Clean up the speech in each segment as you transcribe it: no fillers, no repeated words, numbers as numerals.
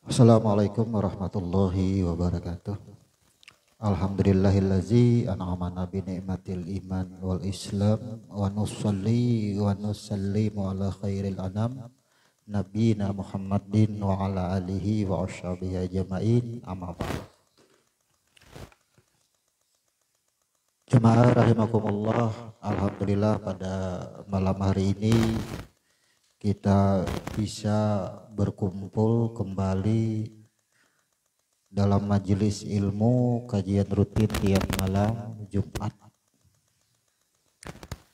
Assalamualaikum warahmatullahi wabarakatuh. Alhamdulillahillazi an'amana bi ni'matil iman wal islam wa nusalli wa nusallimu ala khairil anam nabiyina Muhammadin wa ala alihi wa ashabihi ajma'in amma ba'd. Jemaah rahimakumullah, alhamdulillah pada malam hari ini kita bisa berkumpul kembali dalam majelis ilmu kajian rutin tiap malam Jumat,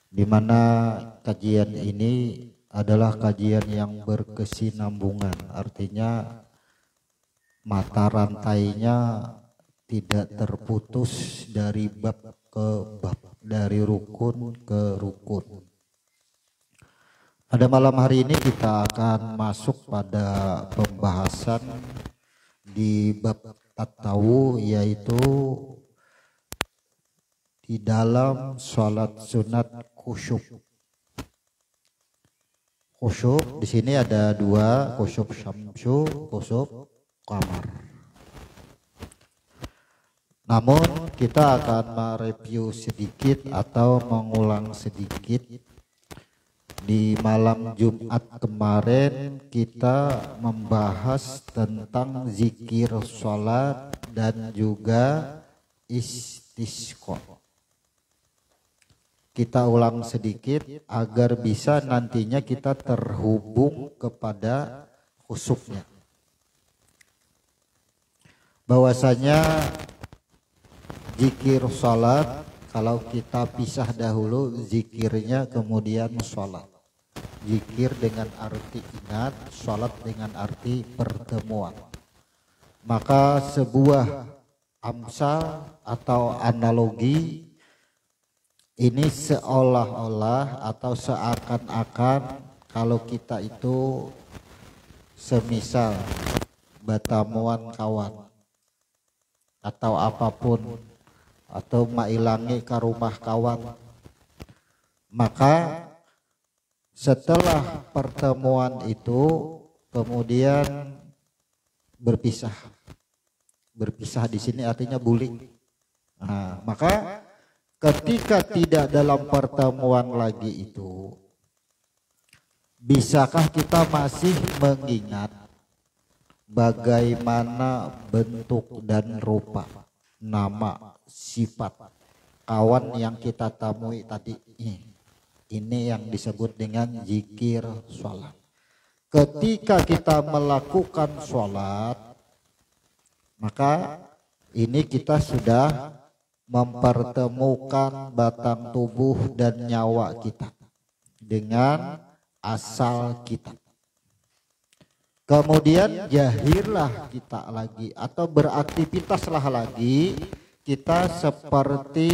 di mana kajian ini adalah kajian yang berkesinambungan, artinya mata rantainya tidak terputus dari bab ke bab, dari rukun ke rukun. Pada malam hari ini kita akan masuk pada pembahasan di bab tatawu, yaitu di dalam sholat sunat khusyuk. Khusyuk di sini ada dua, khusyuk syamsu, khusyuk qamar. Namun kita akan mereview sedikit atau mengulang sedikit. Di malam Jumat kemarin kita membahas tentang zikir sholat dan juga istisqa. Kita ulang sedikit agar bisa nantinya kita terhubung kepada khusyuknya. Bahwasanya zikir sholat, kalau kita pisah dahulu zikirnya kemudian sholat. Zikir dengan arti ingat, sholat dengan arti pertemuan. Maka sebuah amsal atau analogi ini seolah-olah atau seakan-akan kalau kita itu semisal batamuan kawan atau apapun, atau mailangi ke rumah kawan, maka setelah pertemuan itu kemudian berpisah. Berpisah di sini artinya bulik. Nah, maka ketika tidak dalam pertemuan lagi itu, bisakah kita masih mengingat bagaimana bentuk dan rupa, nama, sifat kawan yang kita temui tadi ini? Ini yang disebut dengan zikir sholat. Ketika kita melakukan sholat, maka ini kita sudah mempertemukan batang tubuh dan nyawa kita dengan asal kita. Kemudian jahirlah kita lagi atau beraktivitaslah lagi kita seperti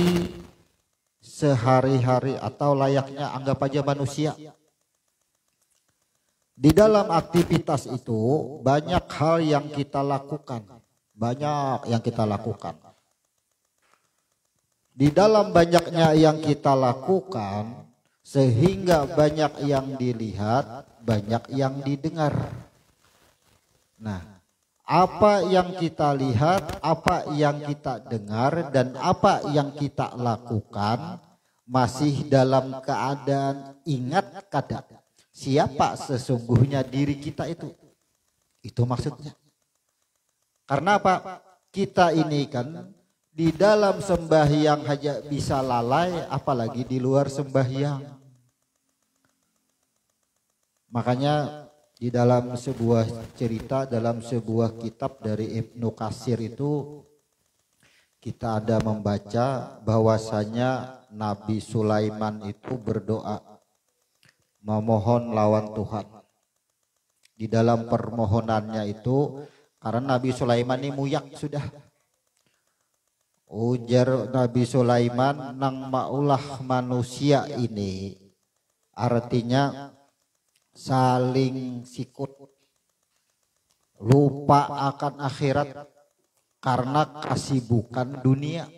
sehari-hari atau layaknya anggap aja manusia. Di dalam aktivitas itu banyak hal yang kita lakukan. Banyak yang kita lakukan. Di dalam banyaknya yang kita lakukan, sehingga banyak yang dilihat, banyak yang didengar. Nah, apa yang kita lihat, apa yang kita dengar, dan apa yang kita lakukan masih dalam keadaan ingat kada siapa sesungguhnya diri kita itu. Itu maksudnya. Karena apa? Kita ini kan di dalam sembahyang aja bisa lalai, apalagi di luar sembahyang. Makanya di dalam sebuah cerita, dalam sebuah kitab dari Ibnu Katsir itu kita ada membaca bahwasanya Nabi Sulaiman itu berdoa memohon lawan Tuhan. Di dalam permohonannya itu, karena Nabi Sulaiman ini muyak sudah. Ujar Nabi Sulaiman, nang maulah manusia ini, artinya saling sikut, lupa akan akhirat karena kesibukan dunia.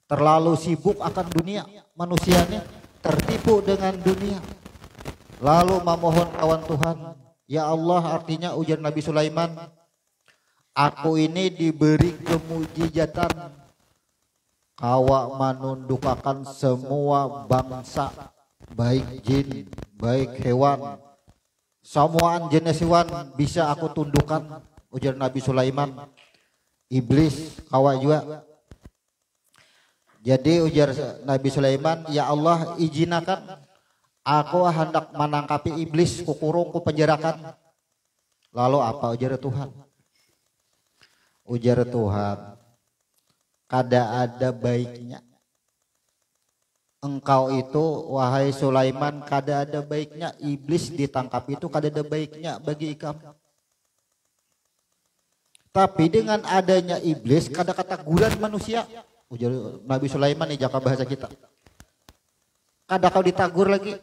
Terlalu sibuk akan dunia, manusianya tertipu dengan dunia. Lalu memohon kawan Tuhan, ya Allah, artinya ujar Nabi Sulaiman, Aku ini diberi kemujizatan, kawa manundukakan semua bangsa, baik jin, baik hewan, semuaan jenis hewan bisa aku tundukkan, ujar Nabi Sulaiman. Iblis kawa juga. Jadi ujar Nabi Sulaiman, ya Allah izinakan aku hendak menangkapi iblis, kukurung, kupenjarakan. Lalu apa ujar Tuhan? Ujar Tuhan, kada ada baiknya engkau itu wahai Sulaiman, kada ada baiknya iblis ditangkap itu, kada ada baiknya bagi kamu. Tapi dengan adanya iblis kada ketaguran manusia, ujar Nabi Sulaiman nih jaka bahasa kita. Kada kau ditagur lagi,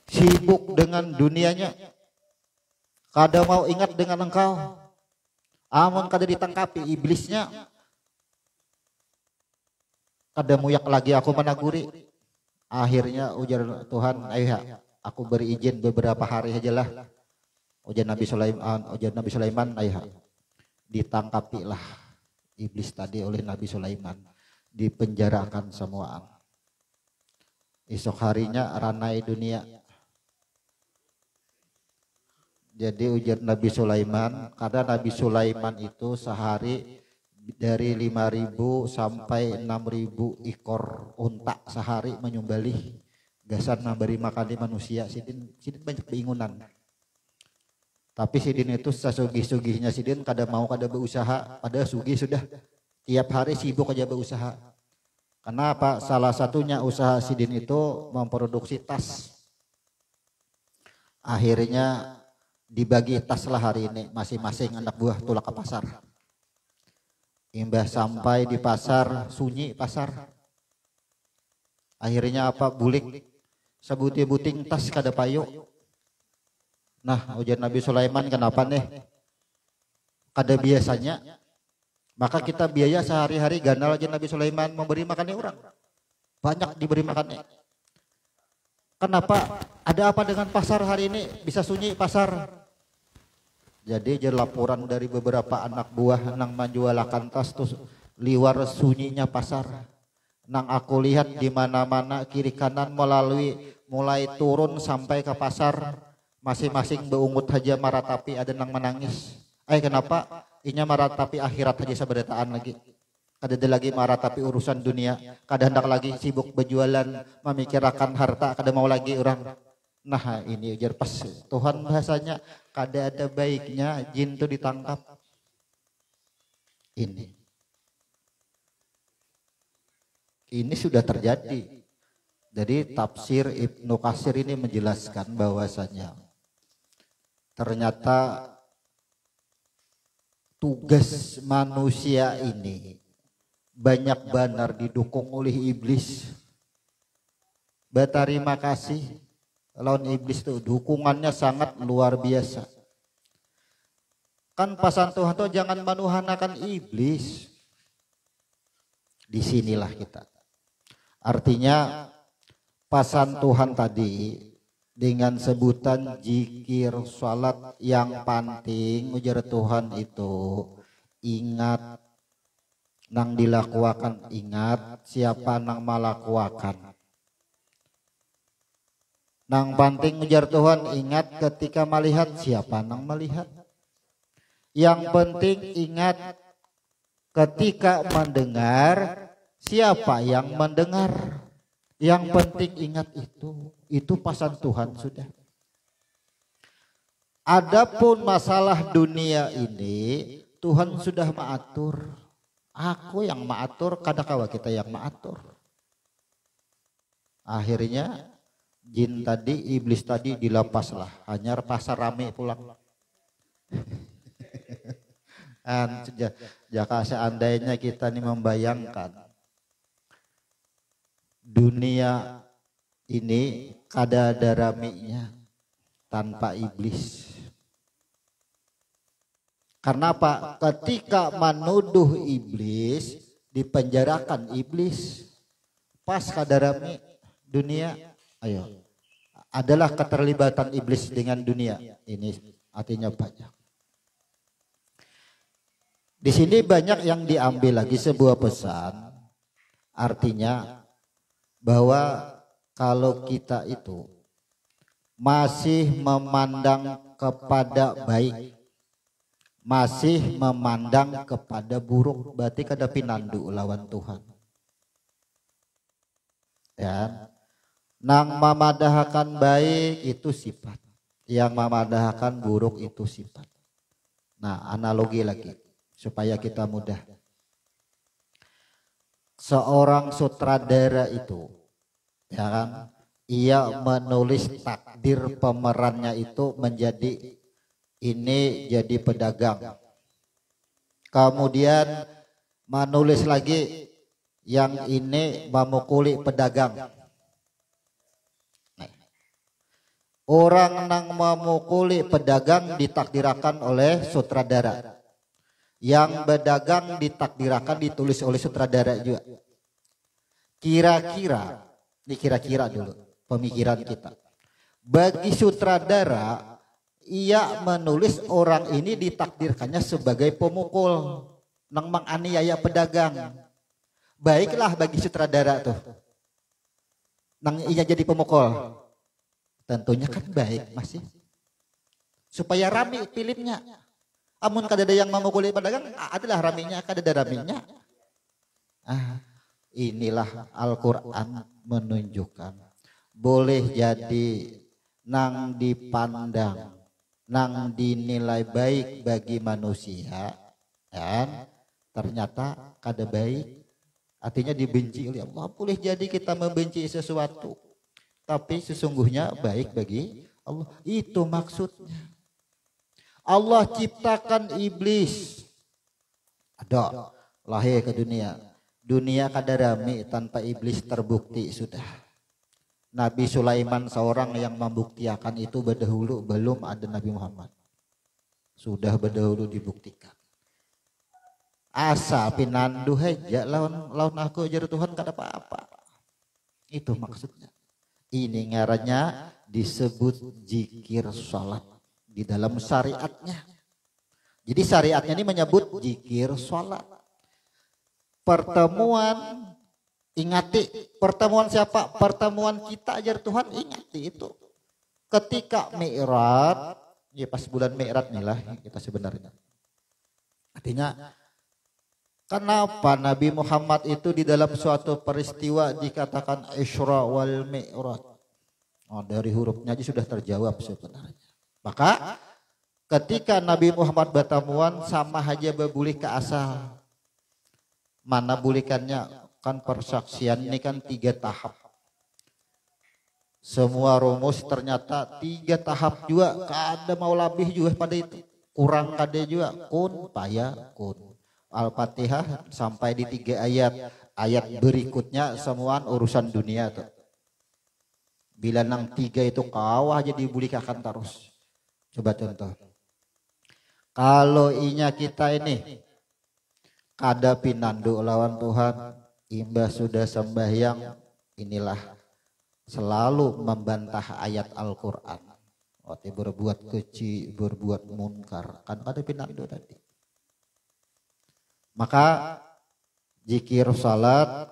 sibuk dengan dunianya, kada mau ingat dengan engkau. Amun kada ditangkapi iblisnya, kada muyak lagi aku menaguri. Akhirnya ujar Tuhan, ayo aku beri izin beberapa hari aja lah. Ujar Nabi Sulaiman, ayo ditangkapilah iblis tadi oleh Nabi Sulaiman, dipenjarakan semuaan. Esok harinya ranai dunia. Jadi ujar Nabi Sulaiman, karena Nabi Sulaiman itu sehari dari 5.000 sampai 6.000 ekor unta sehari menyumbali gasan memberi makan di manusia. Sidin banyak keinginan. Tapi Sidin itu sesugih-sugihnya Sidin kada mau kada berusaha, pada sugih sudah tiap hari sibuk aja berusaha. Kenapa? Salah satunya usaha Sidin itu memproduksi tas. Akhirnya dibagi tas lah hari ini, masing-masing anak buah tulak ke pasar. Imbah sampai di pasar, sunyi pasar. Akhirnya apa? Bulik sebuti-buting tas kada payu. Nah ujar Nabi Sulaiman, kenapa nih? Kada biasanya. Maka kita biaya sehari-hari ganal aja Nabi Sulaiman memberi makannya orang. Banyak diberi makannya. Kenapa? Ada apa dengan pasar hari ini? Bisa sunyi pasar. Jadi jadi laporan dari beberapa anak buah nang menjualakan tas tuh liwar sunyinya pasar. Nang aku lihat di mana-mana kiri kanan mulai turun sampai ke pasar, masing-masing beungut aja maratapi, ada nang menangis. Kenapa? Inya maratapi akhirat aja seberataan lagi. Kada ada lagi maratapi urusan dunia, kada hendak lagi sibuk berjualan, memikirkan harta, kada mau lagi orang. Nah ini ujar pas Tuhan bahasanya, kada ada baiknya jin itu ditangkap. Ini sudah terjadi. Jadi tafsir Ibnu Katsir ini menjelaskan bahwasanya ternyata tugas manusia ini banyak benar didukung oleh iblis. Berterima kasih lawan iblis itu dukungannya sangat luar biasa. Kan pasan Tuhan tuh jangan menuhanakan iblis. Disinilah kita. Artinya pasan Tuhan tadi dengan sebutan zikir, salat yang penting ujar Tuhan itu ingat nang dilakukan, ingat siapa nang malakuakan. Nang penting ujar Tuhan ingat ketika melihat siapa nang melihat. Yang penting ingat ketika mendengar siapa yang mendengar. Yang penting ingat itu pasan Tuhan sudah. Adapun masalah dunia ini Tuhan sudah mengatur. Aku yang mengatur, kadang-kala kita yang mengatur. Akhirnya jin tadi, iblis tadi dilepas lah. Hanya pasar rame pulang. Jika seandainya kita ini membayangkan dunia ini kada ada ramenya tanpa iblis. Karena apa? Ketika menuduh iblis, dipenjarakan iblis. Pas kada rame dunia, ayo. Adalah keterlibatan iblis dengan dunia. Ini artinya banyak. Di sini banyak yang diambil lagi sebuah pesan, artinya bahwa kalau kita itu masih memandang kepada baik, masih memandang kepada buruk, berarti kada pinandu lawan Tuhan. Ya, nang memadahkan baik itu sifat, yang memadahkan buruk itu sifat. Nah, analogi lagi supaya kita mudah. Seorang sutradara itu, ya kan, ia menulis takdir pemerannya itu menjadi ini jadi pedagang. Kemudian menulis lagi yang ini memukuli pedagang. Orang nang memukuli pedagang ditakdirkan oleh sutradara. Yang berdagang ditakdirkan ditulis oleh sutradara juga. Kira-kira, ini kira-kira dulu pemikiran kita. Bagi sutradara, ia menulis orang ini ditakdirkannya sebagai pemukul, nang menganiaya pedagang. Baiklah bagi sutradara tuh, nang ia jadi pemukul. Tentunya kan baik masih, supaya rame filmnya. Amun kada ada yang memukuli pedagang, adalah raminya, kada ada raminya. Inilah Al-Quran menunjukkan boleh jadi nang dipandang, nang dinilai baik bagi manusia, dan ternyata kada baik, artinya dibenci oleh Allah. Boleh jadi kita membenci sesuatu, tapi sesungguhnya baik bagi Allah. Itu maksudnya. Allah ciptakan iblis, ada lahir ke dunia. Dunia kada rame tanpa iblis, terbukti sudah. Nabi Sulaiman seorang yang membuktikan itu berdahulu, belum ada Nabi Muhammad. Sudah berdahulu dibuktikan. Asa pinandu aja lawan aku ajar Tuhan kada apa-apa. Itu maksudnya. Ini ngarannya disebut zikir salat di dalam syariatnya. Jadi syariatnya ini menyebut zikir salat. Pertemuan, ingati pertemuan siapa? Pertemuan kita ajar Tuhan, ingati itu. Ketika Mi'raj, ya pas bulan Mi'raj nih lah kita sebenarnya. Artinya kenapa Nabi Muhammad itu di dalam suatu peristiwa dikatakan Isra wal Mi'raj? Oh, dari hurufnya aja sudah terjawab sebenarnya. Maka ketika Nabi Muhammad bertemuan sama aja berbulih ke asal. Mana bulikannya? Kan persaksian ini kan 3 tahap. Semua rumus ternyata 3 tahap juga. Kada mau lebih juga pada itu. Kurang kada juga. Kun paya kun. Al-Fatihah sampai di 3 ayat. Ayat berikutnya semua urusan dunia tuh. Bila nang 3 itu kawah aja dibulikakan terus. Coba contoh. Kalau inya kita ini kada pinandu lawan Tuhan, imbah sudah sembahyang, inilah selalu membantah ayat Al-Quran. Waktu berbuat keji, berbuat munkar, kan kada pinandu tadi. Maka zikir salat,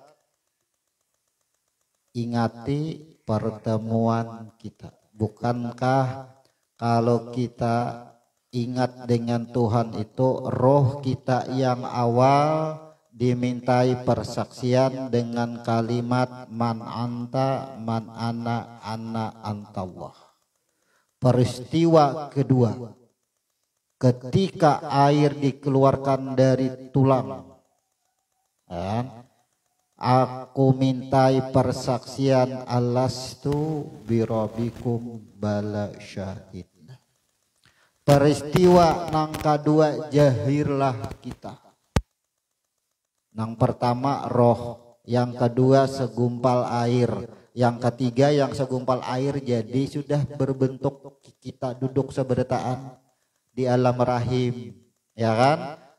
ingati pertemuan kita. Bukankah kalau kita ingat dengan Tuhan itu roh kita yang awal dimintai persaksian dengan kalimat man anta man ana antallah. Peristiwa kedua, ketika air dikeluarkan dari tulang, aku mintai persaksian alastu birabbikum bala syahid. Peristiwa nang kedua jahirlah kita. Nang pertama roh, yang kedua segumpal air, yang ketiga yang segumpal air jadi sudah berbentuk kita duduk seberataan di alam rahim, ya kan?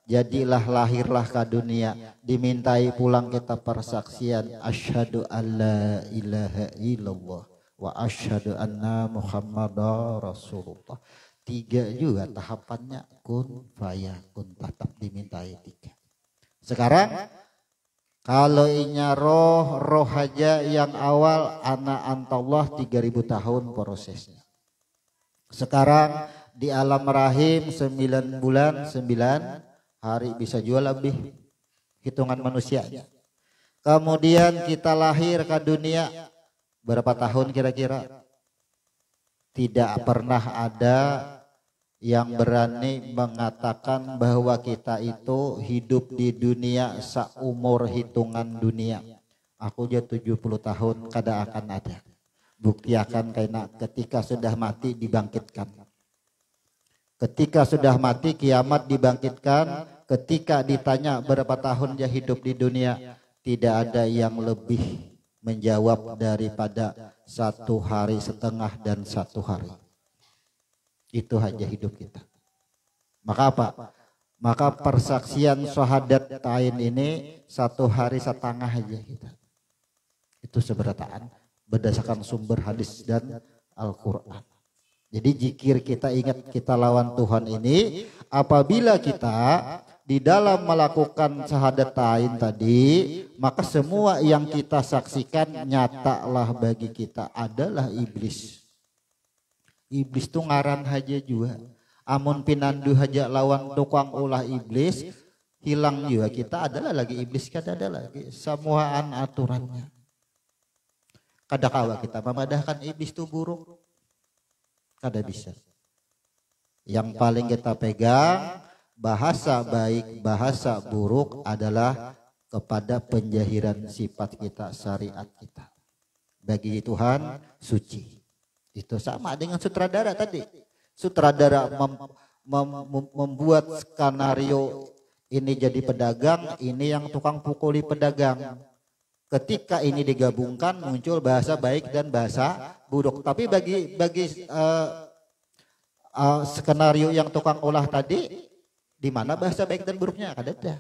Jadilah lahirlah ke dunia, dimintai pulang kita persaksian asyhadu alla ilaha illallah wa asyhadu anna muhammadar rasulullah. 3 juga tahapannya, kun fayakun, tetap dimintai 3. Sekarang kalau inya roh aja yang awal anak antallah 3000 tahun prosesnya. Sekarang di alam rahim 9 bulan 9 hari, bisa jual lebih hitungan manusianya. Kemudian kita lahir ke dunia berapa tahun kira-kira? Tidak pernah ada yang berani mengatakan bahwa kita itu hidup di dunia seumur hitungan dunia. Aku aja 70 tahun kada akan ada. Bukti akan karena ketika sudah mati dibangkitkan. Ketika sudah mati kiamat dibangkitkan. Ketika ditanya berapa tahun dia hidup di dunia, tidak ada yang lebih menjawab daripada 1 hari setengah dan 1 hari. Itu aja hidup kita. Maka apa? Maka persaksian syahadat tain ini 1 hari setengah aja kita. Itu seberataan berdasarkan sumber hadis dan Al-Quran. Jadi zikir kita, ingat kita lawan Tuhan ini apabila kita di dalam melakukan syahadat tain tadi, maka semua yang kita saksikan nyatalah bagi kita adalah iblis. Iblis tuh ngaran aja juga. Amun pinandu haja lawan tukang ulah iblis, hilang juga kita adalah lagi iblis, kada ada lagi semuaan aturannya. Kadakawa kita memadahkan iblis itu buruk, kada bisa. Yang paling kita pegang bahasa baik, bahasa buruk adalah kepada penjahiran sifat kita, syariat kita. Bagi Tuhan suci. Itu sama dengan sutradara tadi. Sutradara membuat skenario ini jadi pedagang, ini yang tukang pukuli pedagang. Ketika ini digabungkan muncul bahasa baik dan bahasa buruk. Tapi bagi skenario yang tukang olah tadi, di mana bahasa baik dan buruknya? Kada ada.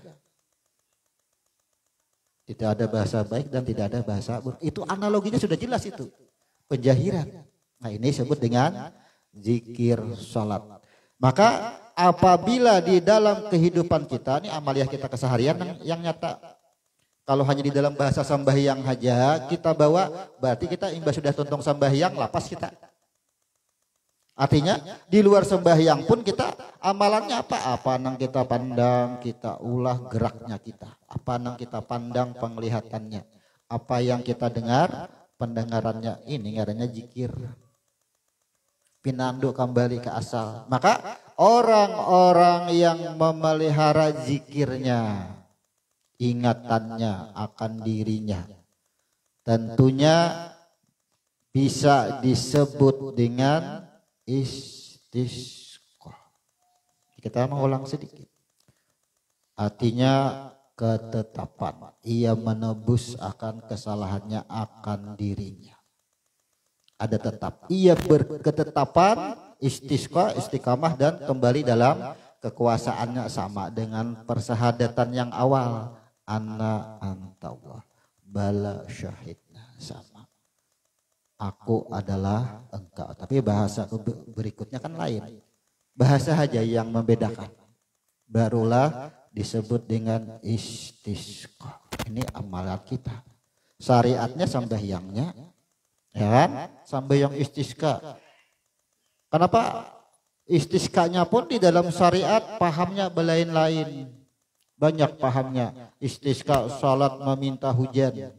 Tidak ada bahasa baik dan tidak ada bahasa buruk. Itu analoginya sudah jelas itu. Penjahiran. Nah ini disebut dengan zikir salat. Maka apabila di dalam kehidupan kita, ini amaliah kita keseharian yang nyata. Kalau hanya di dalam bahasa sambahyang saja kita bawa, berarti kita imbas sudah tuntung sambahyang, lapas kita. Artinya di luar sembahyang pun kita amalannya apa? Apa nang kita pandang, kita ulah geraknya kita. Apa nang kita pandang, penglihatannya. Apa yang kita dengar, pendengarannya. Ini ngaranya zikir. Pinandu kembali ke asal. Maka orang-orang yang memelihara zikirnya, ingatannya akan dirinya, tentunya bisa disebut dengan istisqa. Kita mengulang sedikit. Artinya ketetapan. Ia menebus akan kesalahannya akan dirinya. Ada tetap. Ia berketetapan, istisqa, istiqamah dan kembali dalam kekuasaannya sama dengan persahadatan yang awal. Anna antallah bala syahidna, sama. Aku adalah engkau. Tapi bahasa berikutnya kan lain. Bahasa saja yang membedakan. Barulah disebut dengan istisqa. Ini amalan kita. Syariatnya sambahyangnya, ya kan? Sambahyang istisqa. Kenapa? Istisqanya pun di dalam syariat pahamnya belain-lain. Banyak pahamnya. Istisqa salat meminta hujan.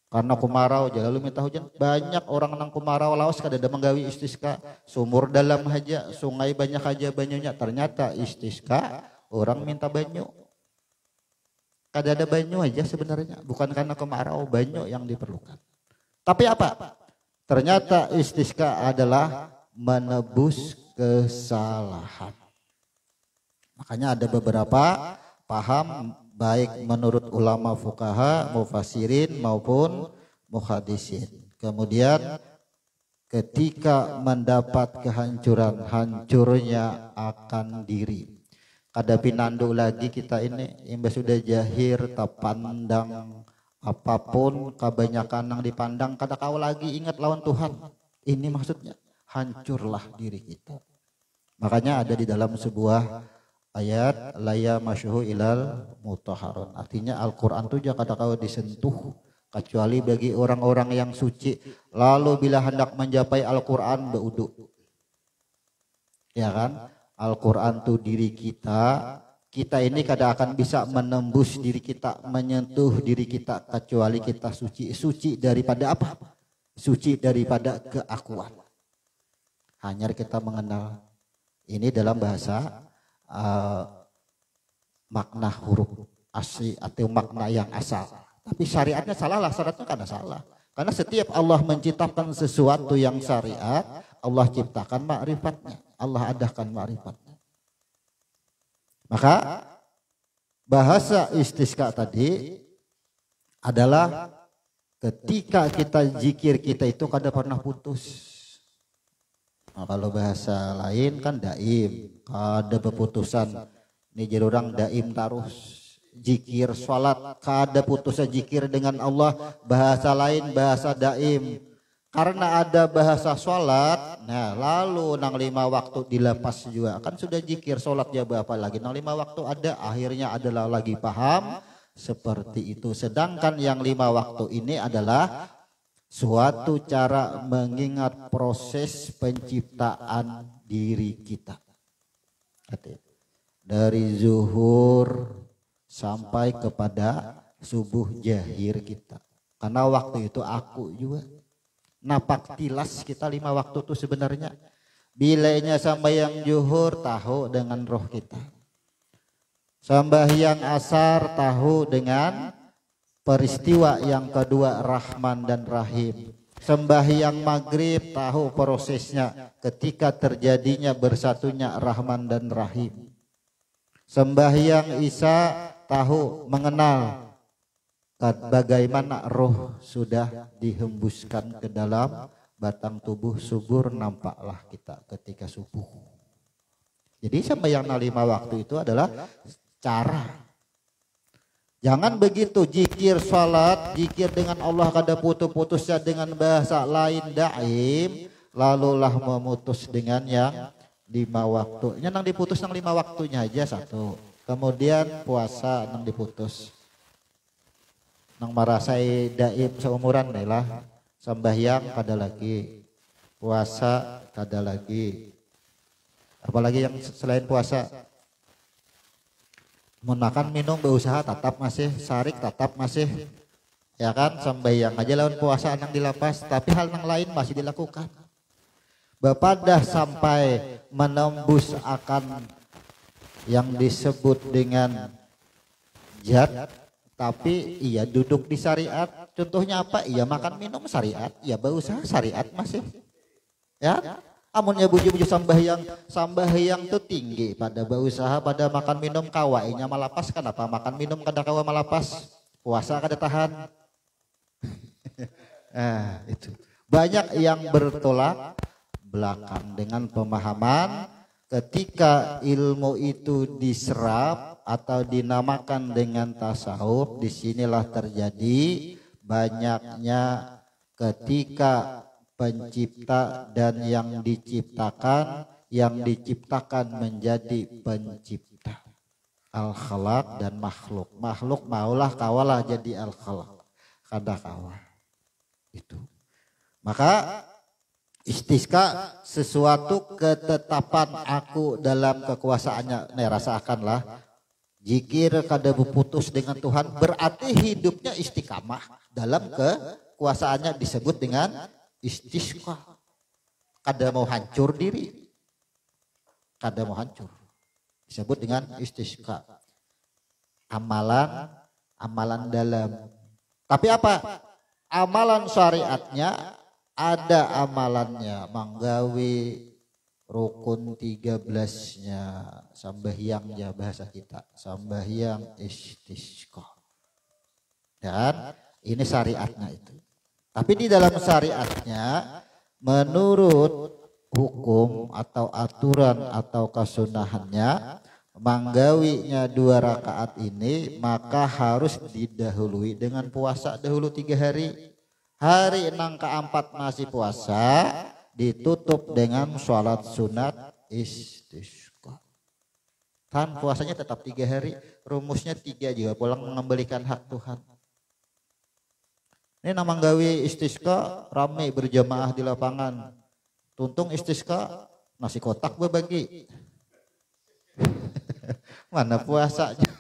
Karena kemarau aja lalu minta hujan. Banyak orang nang kemarau laos kada ada menggawi istisqa. Sumur dalam aja, sungai banyak aja banyunya. Ternyata istisqa orang minta banyu. Kada ada banyu aja sebenarnya. Bukan karena kemarau, banyu yang diperlukan. Tapi apa? Ternyata istisqa adalah menebus kesalahan. Makanya ada beberapa paham baik menurut ulama fuqaha, mufassirin maupun muhaddisin. Kemudian ketika mendapat kehancuran, hancurnya akan diri. Kada pinandu lagi kita ini, imbas sudah jahir tapandang apapun kebanyakan yang dipandang kada kau lagi ingat lawan Tuhan. Ini maksudnya. hancurlah diri kita. Makanya ada di dalam sebuah ayat laya masyuhu ilal mutahharun. Artinya Al-Quran itu jangan kau disentuh kecuali bagi orang-orang yang suci. Lalu bila hendak mencapai Al-Quran berwudu. Ya kan? Al-Quran itu diri kita. Kita ini kadang akan bisa menembus diri kita, menyentuh diri kita kecuali kita suci. Suci daripada apa? Suci daripada keakuan. Hanya kita mengenal ini dalam bahasa makna huruf asli atau makna yang asal. Tapi syariatnya salah lah, syaratnya karena salah. Karena setiap Allah menciptakan sesuatu yang syariat, Allah ciptakan ma'rifatnya. Allah adakan ma'rifatnya. Maka bahasa istisqa tadi adalah ketika kita zikir kita itu kada pernah putus. Nah, kalau bahasa lain kan daim, kada berputusan. Ini jadi orang daim terus. Zikir, sholat, kada putusnya zikir dengan Allah. Bahasa lain bahasa daim. Karena ada bahasa sholat, nah lalu nang 5 waktu dilepas juga. Kan sudah zikir sholat ya berapa lagi. Nang 5 waktu ada, akhirnya adalah lagi paham seperti itu. Sedangkan yang 5 waktu ini adalah suatu cara mengingat proses penciptaan diri kita. Dari zuhur sampai kepada subuh jahir kita. Karena waktu itu aku juga. Napak tilas kita 5 waktu itu sebenarnya. Bilanya sambayang zuhur tahu dengan roh kita. Sambahyang asar tahu dengan peristiwa yang kedua Rahman dan Rahim. Sembahyang maghrib tahu prosesnya ketika terjadinya bersatunya Rahman dan Rahim. Sembahyang isya tahu mengenal bagaimana roh sudah dihembuskan ke dalam batang tubuh subur, nampaklah kita ketika subuh. Jadi sembahyang 5 waktu itu adalah cara. Jangan begitu zikir salat, zikir dengan Allah kada putus-putusnya dengan bahasa lain daim, lalulah memutus dengan yang 5 waktunya. Nang diputus nang 5 waktunya aja satu. Kemudian puasa nang diputus. Nang marasai daim seumuran lah, sembahyang kada lagi, puasa kada lagi, apalagi yang selain puasa, mau makan minum berusaha tetap masih sarik, tetap masih ya kan, sembahyang aja lawan puasa nang dilapas, tapi hal nang lain masih dilakukan. Bapak dah sampai menembus akan yang disebut dengan jad. Tapi ia duduk di syariat, contohnya apa? Ia makan minum syariat, ia berusaha syariat masih. Ya, amunnya buju-buju sambahyang itu tinggi pada berusaha, pada makan minum kawainya malapas. Kenapa makan minum kada kawa malapas? Puasa kada tahan. Nah, itu. Banyak yang bertolak belakang dengan pemahaman ketika ilmu itu diserap atau dinamakan dengan tasawuf. Disinilah terjadi banyaknya ketika pencipta dan yang diciptakan menjadi pencipta. Al-khalaq dan makhluk. Makhluk maulah kawalah jadi al-khalaq. Kada kawa. Itu. Maka istisqa sesuatu ketetapan aku dalam kekuasaannya. Nih rasakanlah. Zikir kada berputus dengan Tuhan berarti hidupnya istiqamah dalam kekuasaannya, disebut dengan istisqa. Kada mau hancur diri, kada mau hancur, disebut dengan istisqa. Amalan dalam. Tapi apa? Amalan syariatnya ada amalannya, manggawi rukun 13-nya, sambahyang ya bahasa kita, sambahyang istisqa. Dan ini syariatnya itu. Tapi di dalam syariatnya menurut hukum atau aturan atau kesunahannya, manggawinya 2 rakaat ini maka harus didahului dengan puasa dahulu 3 hari. Hari nang keempat masih puasa, ditutup dengan sholat sunat istisqa. Kan puasanya tetap 3 hari, rumusnya 3 juga pulang mengembalikan hak Tuhan. Ini nama gawe istisqa rame berjamaah di lapangan. Tuntung istisqa nasi kotak berbagi. Mana puasanya?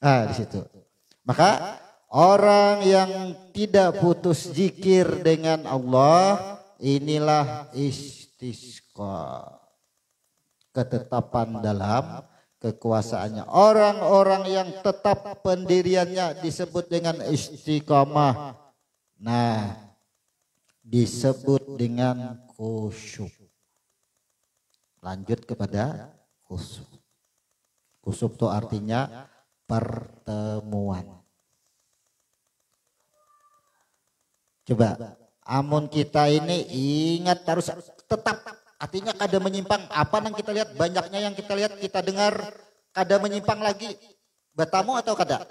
Nah, di situ. Maka orang yang tidak putus zikir dengan Allah, inilah istisqa. Ketetapan dalam kekuasaannya. Orang-orang yang tetap pendiriannya disebut dengan istiqamah. Nah, disebut dengan khusyuk. Lanjut kepada khusyuk. Khusyuk itu artinya pertemuan. Coba, amun kita ini ingat harus tetap, artinya kada menyimpang. Apa yang kita lihat, banyaknya yang kita lihat, kita dengar, kada menyimpang lagi. Betamu atau kada?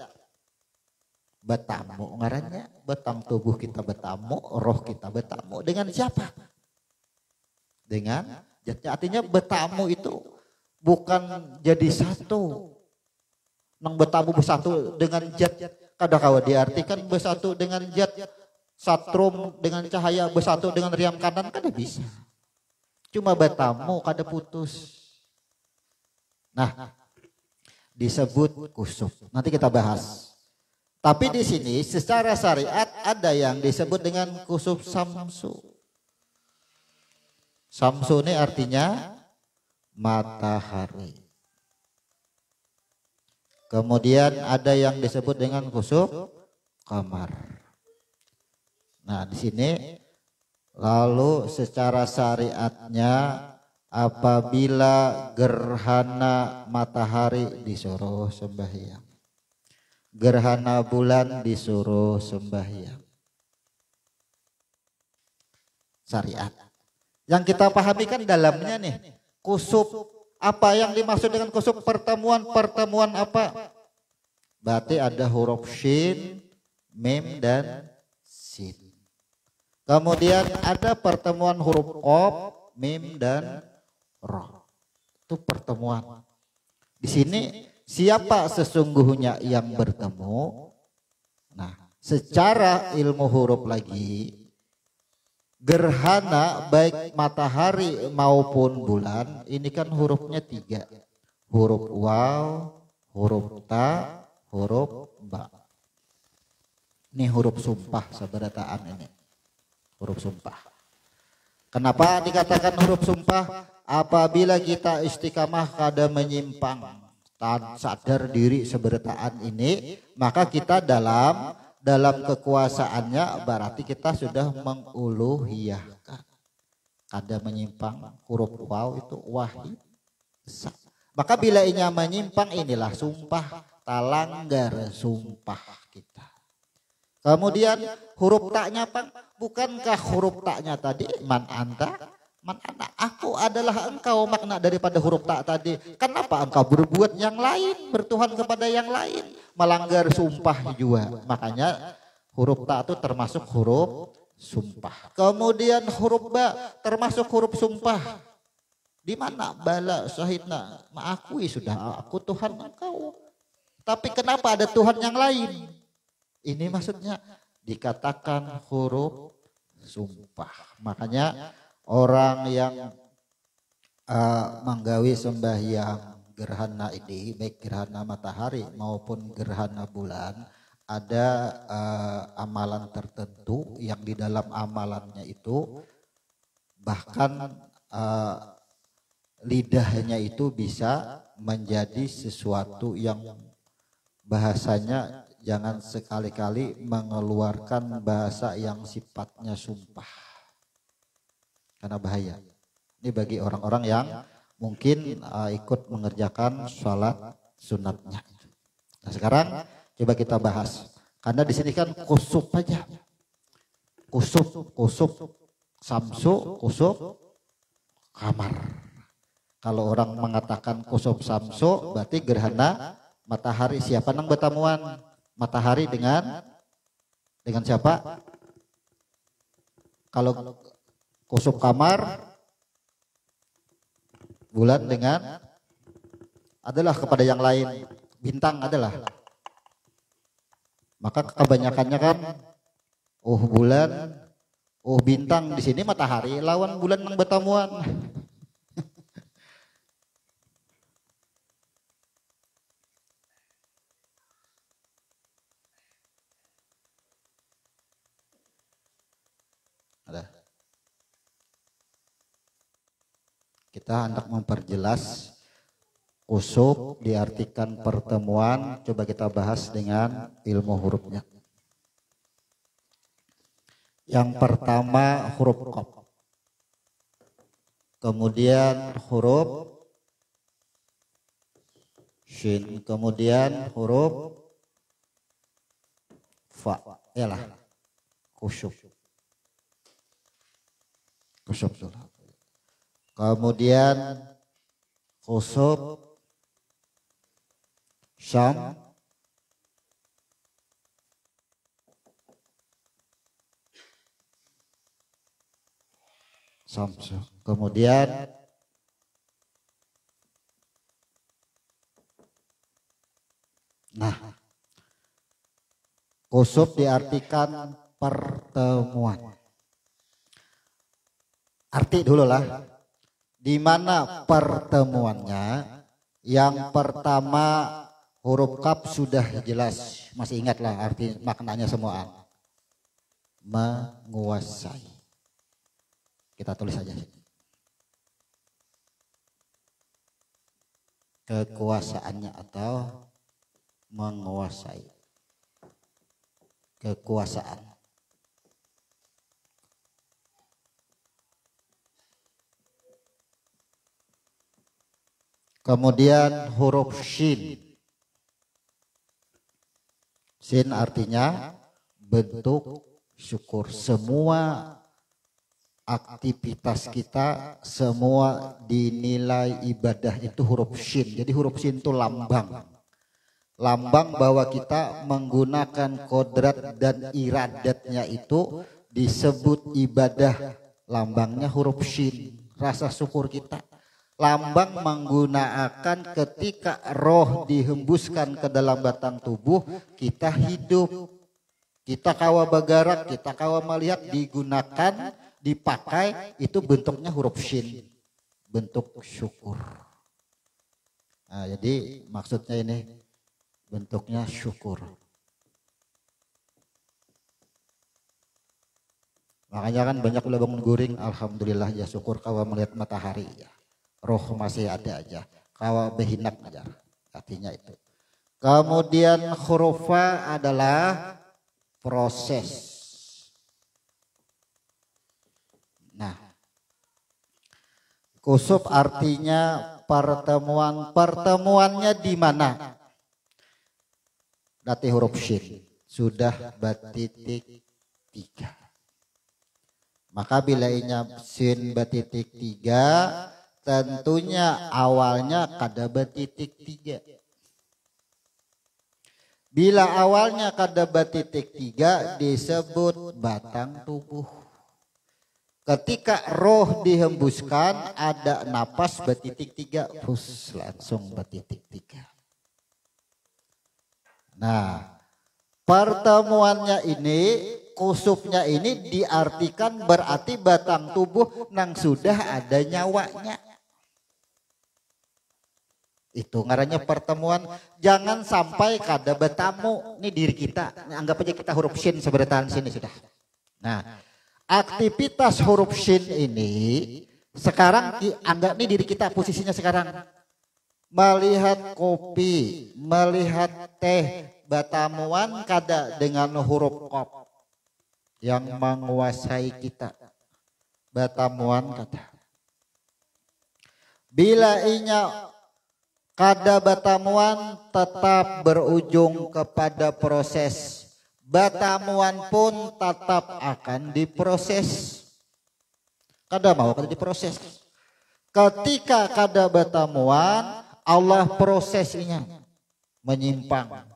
Betamu ngarannya, betam tubuh kita betamu, roh kita betamu. Dengan siapa? Dengan jatnya, artinya betamu itu bukan jadi satu. Nang betamu bersatu dengan jat, kada kawa diartikan bersatu dengan jat. Satrum dengan cahaya bersatu dengan riam kanan kada bisa. Cuma betamu kada putus. Nah, disebut khusyuk. Nanti kita bahas. Tapi di sini secara syariat ada yang disebut dengan khusyuk samsu. Samsu ini artinya matahari. Kemudian ada yang disebut dengan khusyuk kamar. Nah, di sini lalu secara syariatnya apabila gerhana matahari disuruh sembahyang, gerhana bulan disuruh sembahyang. Syariat. Yang kita pahami kan dalamnya nih, khusyuk. Apa yang dimaksud dengan khusyuk? Pertemuan apa? Berarti ada huruf shin, mim dan sin. Kemudian ada pertemuan huruf qaf, mim dan ra. Itu pertemuan. Di sini siapa sesungguhnya yang bertemu? Nah, secara ilmu huruf lagi, gerhana baik matahari maupun bulan ini kan hurufnya 3. Huruf waw, huruf ta, huruf ba. Ini huruf sumpah sabarataan ini. Huruf sumpah. Kenapa dikatakan huruf sumpah? Apabila kita istiqamah kada menyimpang, sadar diri seberataan ini, maka kita dalam kekuasaannya berarti kita sudah menguluhiyahkan. Kada menyimpang, huruf waw itu wahid. Maka bila inya menyimpang, inilah sumpah, talanggar sumpah kita. Kemudian huruf taknya apa? Bukankah huruf taknya tadi man anta, man ana, aku adalah engkau, makna daripada huruf tak tadi. Kenapa engkau berbuat yang lain, bertuhan kepada yang lain, melanggar sumpah juga. Makanya huruf tak itu termasuk huruf sumpah. Kemudian huruf ba termasuk huruf sumpah. Di mana bala syahidna, mengakui sudah aku Tuhan engkau. Tapi kenapa ada Tuhan yang lain? Ini maksudnya dikatakan huruf sumpah. Makanya orang yang menggawi sembahyang gerhana ini, baik gerhana matahari maupun gerhana bulan, ada amalan tertentu yang di dalam amalannya itu bahkan lidahnya itu bisa menjadi sesuatu yang bahasanya jangan sekali-kali mengeluarkan bahasa yang sifatnya sumpah. Karena bahaya. Ini bagi orang-orang yang mungkin ikut mengerjakan sholat sunatnya. Nah, sekarang coba kita bahas. Karena di sini kan kusuk aja. Kusuk, samsu, kusuk, kamar. Kalau orang mengatakan kusuk samsu berarti gerhana matahari. Siapa nang bertemuan? Matahari dengan siapa? Kalau kusuf kamar, bulan dengan adalah kepada yang lain, bintang adalah. Maka kebanyakannya kan bulan, bintang, di sini matahari lawan bulan nang betamuan. Ada. Kita hendak memperjelas kusuf diartikan pertemuan, coba kita bahas dengan ilmu hurufnya. Yang pertama huruf qaf. Kemudian huruf shin, kemudian huruf fa. Yalah, kusuf. Kusuf dulu. Kemudian kusuf syam, samsu. Kemudian kusuf diartikan pertemuan. Arti dulu lah. Di mana pertemuannya? Yang pertama huruf kaf sudah jelas, masih ingat lah arti maknanya semua. Menguasai. Kita tulis saja. Kekuasaannya atau menguasai. Kekuasaan. Kemudian huruf shin. Shin artinya bentuk syukur. Semua aktivitas kita, semua dinilai ibadah itu huruf shin. Jadi huruf shin itu lambang. Lambang bahwa kita menggunakan kodrat dan iradatnya itu disebut ibadah. Lambangnya huruf shin. Rasa syukur kita. Lambang menggunakan ketika roh dihembuskan ke dalam batang tubuh, kita hidup, kita kawa bagarak, kita kawa melihat, digunakan, dipakai, itu bentuknya huruf shin, bentuk syukur. Nah, jadi maksudnya ini bentuknya syukur. Makanya kan banyak ulah bangun guring, alhamdulillah ya syukur kawa melihat matahari ya. Roh masih ada aja, kawa behinak aja, artinya itu. Kemudian huruf fa adalah proses. Nah, kusuf artinya pertemuan. Pertemuannya di mana? Dati huruf shin sudah batitik 3. Maka bila inya shin batitik 3, tentunya awalnya kada batitik 3. Bila awalnya kada batitik 3 disebut batang tubuh. Ketika roh dihembuskan ada napas batitik 3, terus langsung batitik 3. Nah, pertemuannya ini, kusufnya ini diartikan berarti batang tubuh nang sudah ada nyawanya. Itu ngarannya pertemuan. Jangan sampai kada bertamu. Ini diri kita, anggap aja kita huruf shin seberatan sini sudah. Nah, aktivitas huruf shin ini sekarang anggap nih diri kita posisinya sekarang. Melihat kopi, melihat teh, batamuan kada dengan huruf qaf yang menguasai kita. Batamuan kada. Bila inya kada batamuan tetap berujung kepada proses. Batamuan pun tetap akan diproses. Kada mau kada diproses. Ketika kada batamuan, Allah prosesnya menyimpang.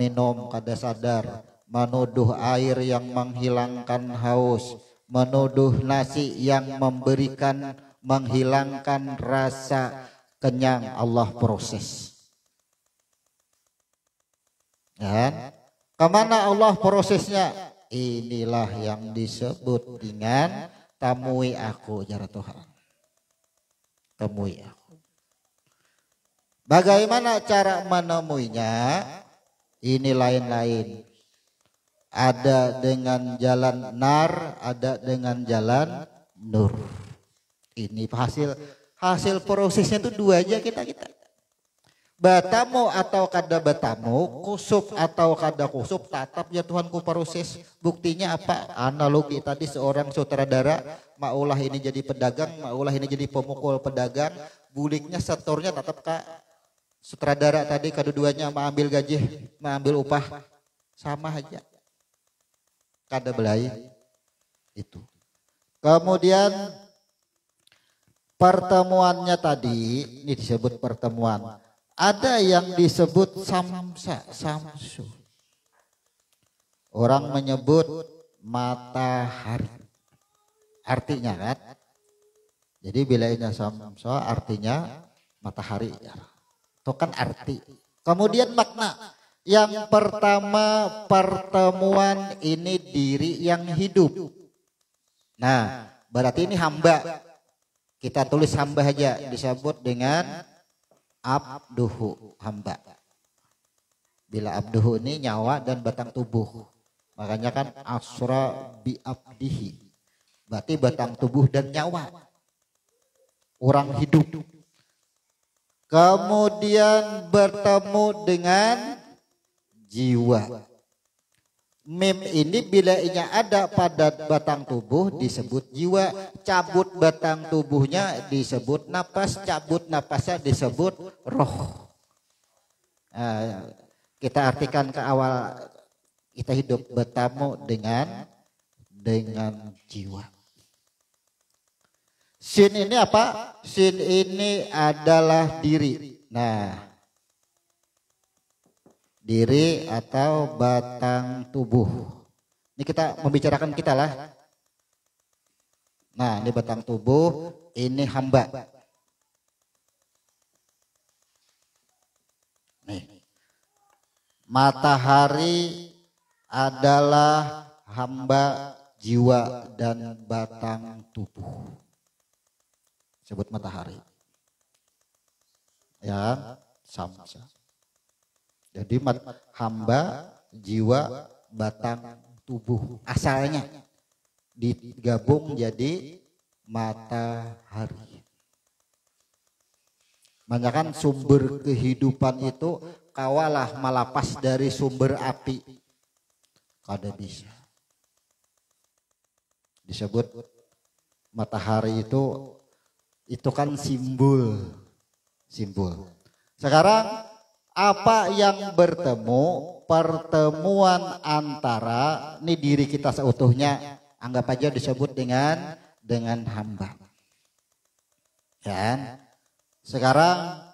Minum kada sadar, menuduh air yang menghilangkan haus, menuduh nasi yang memberikan menghilangkan rasa kenyang, Allah proses. Ya, kemana Allah prosesnya? Inilah yang disebut dengan temui aku, jar Tuhan. Temui aku. Bagaimana cara menemuinya? Ini lain-lain. Ada dengan jalan nar, ada dengan jalan nur. Ini hasil prosesnya itu dua aja kita. Batamu atau kada batamu, kusuk atau kada kusuk, tatap ya Tuhan ku proses. Buktinya apa? Analogi tadi seorang sutradara, maulah ini jadi pedagang, maulah ini jadi pemukul pedagang, buliknya setornya tetap kak sutradara tadi kedua-duanya mengambil gaji, mengambil upah sama aja. Kada belai itu. Kemudian pertemuannya tadi, ini disebut pertemuan. Ada yang disebut samsu. Orang menyebut matahari. Artinya kan? Jadi bilainya samsu artinya matahari. Itu kan arti. Kemudian makna. Yang pertama pertemuan ini diri yang hidup. Nah berarti ini hamba. Kita tulis hamba aja disebut dengan abduhu, hamba. Bila abduhu ini nyawa dan batang tubuh. Makanya kan asra bi abdihi. Berarti batang tubuh dan nyawa. Orang hidup. Kemudian bertemu dengan jiwa. Mim ini bila inya ada pada batang tubuh disebut jiwa, cabut batang tubuhnya disebut napas, cabut napasnya disebut roh. Kita artikan ke awal kita hidup bertemu dengan jiwa. Sin ini apa? Sin ini adalah diri. Nah, diri atau batang tubuh. Ini kita membicarakan kita lah. Nah, ini batang tubuh, ini hamba. Nih. Matahari adalah hamba jiwa dan batang tubuh. Sebut matahari. Ya, sama. Jadi hamba, jiwa, batang tubuh. Asalnya digabung jadi matahari. Makanya kan sumber kehidupan itu kawalah malapas dari sumber api. Kada bisa. Disebut matahari itu kan simbol. Sekarang apa yang bertemu, pertemuan antara ini diri kita seutuhnya, anggap aja disebut dengan hamba. Ya. Sekarang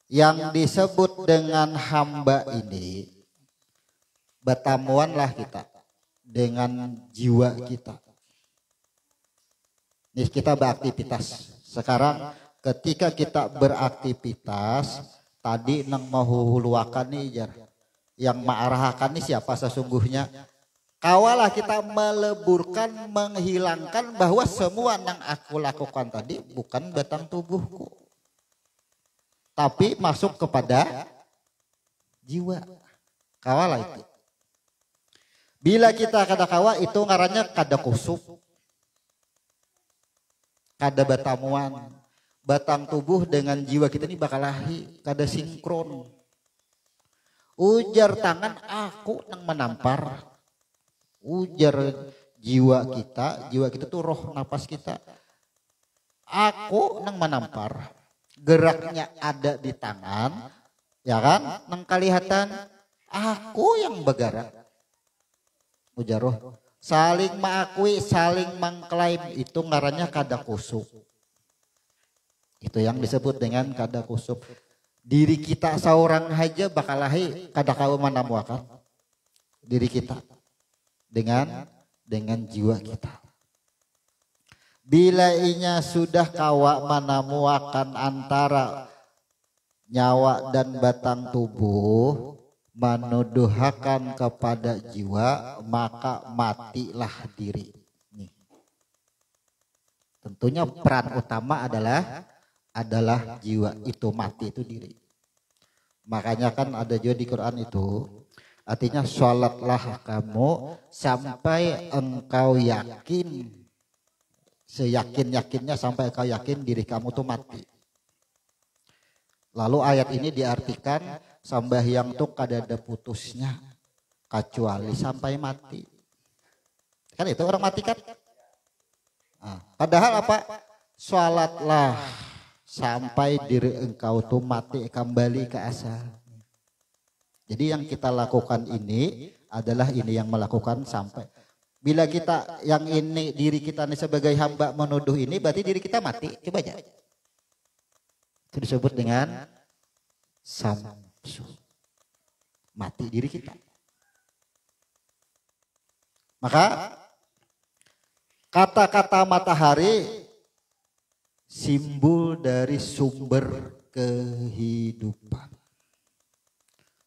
yang disebut dengan hamba ini bertemuanlah kita dengan jiwa kita. Ini kita beraktivitas. Sekarang ketika kita beraktivitas tadi nang mahuluakan nih jar, yang mengarahkan nih siapa sesungguhnya? Kawalah kita meleburkan, menghilangkan bahwa semua yang aku lakukan tadi bukan batang tubuhku, tapi masuk kepada jiwa. Kawalah itu. Bila kita kada kawa itu ngarannya kada kusuk, kada batamuan. Batang tubuh dengan jiwa kita ini bakal lahi, kada sinkron. Ujar tangan aku nang menampar. Ujar jiwa kita tuh roh napas kita. Aku nang menampar. Geraknya ada di tangan, ya kan? Nang kelihatan aku yang bergerak. Ujar roh. Saling mengakui, saling mengklaim itu ngarannya kada kusuk. Itu yang disebut dengan kada kusuk. Diri kita seorang aja bakal lahi kada kau menamuakan diri kita dengan jiwa kita. Bila inya sudah kawa menemukan antara nyawa dan batang tubuh, menuduhakan kepada jiwa, maka matilah diri. Nih. Tentunya peran utama adalah jiwa, itu mati itu diri. Makanya kan ada juga di Quran itu, artinya sholatlah kamu sampai engkau yakin, seyakin-yakinnya sampai engkau yakin diri kamu tuh mati. Lalu ayat ini diartikan sambahyang tuh kada ada putusnya kecuali sampai mati. Kan itu orang mati kan? Nah, padahal apa? Sholatlah sampai diri engkau tuh mati kembali ke asal. Jadi yang kita lakukan ini adalah ini yang melakukan sampai. Bila kita yang ini diri kita ini sebagai hamba menuduh ini berarti diri kita mati. Coba aja. Itu disebut dengan samsu. Mati diri kita. Maka kata-kata matahari simbol dari sumber kehidupan.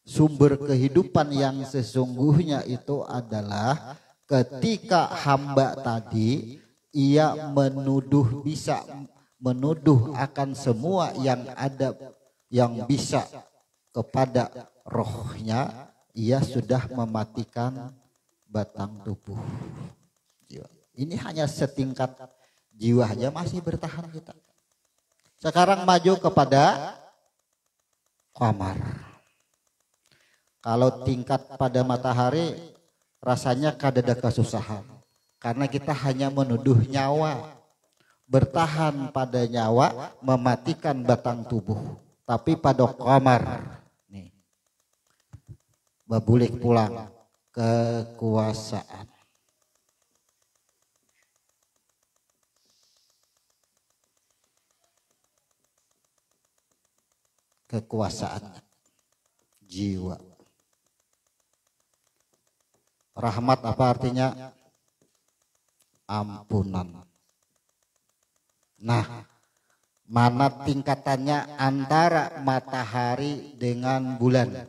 Sumber kehidupan yang sesungguhnya itu adalah ketika hamba tadi ia bisa menuduh akan semua yang ada yang bisa kepada rohnya, ia sudah mematikan batang tubuh jiwa. Ini hanya setingkat jiwa aja masih bertahan kita. Sekarang maju kepada qamar. Kalau tingkat pada matahari rasanya kadada kesusahan. Karena kita hanya menuduh nyawa. Bertahan pada nyawa mematikan batang tubuh. Tapi pada qamar nih, babulik pulang kekuasaan. Kekuasaan jiwa. Rahmat apa artinya? Ampunan. Nah, mana tingkatannya antara matahari dengan bulan?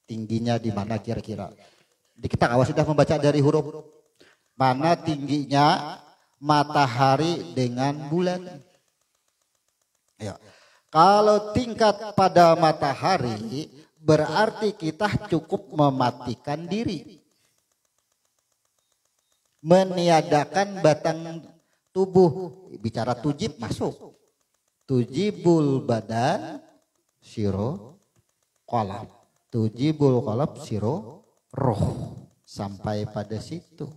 Tingginya di mana kira-kira? Kita awas sudah membaca dari huruf. Mana tingginya matahari dengan bulan? Ya. Kalau tingkat pada matahari berarti kita cukup mematikan diri. Meniadakan batang tubuh. Bicara tujib masuk. Tujibul badan siro qalab. Tujibul qalab siro roh. Sampai pada situ.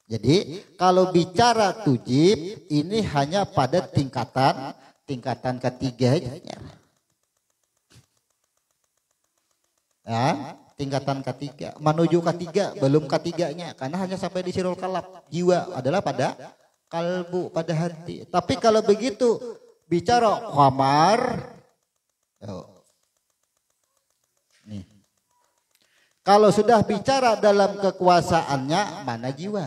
Jadi kalau bicara tujib ini hanya pada tingkatan ketiga aja. Ya, tingkatan ketiga menuju ketiga belum ketiganya karena hanya sampai di sirul qalab. Jiwa adalah pada kalbu, pada hati. Tapi kalau begitu bicara qamar, nih. Kalau sudah bicara dalam kekuasaannya mana jiwa?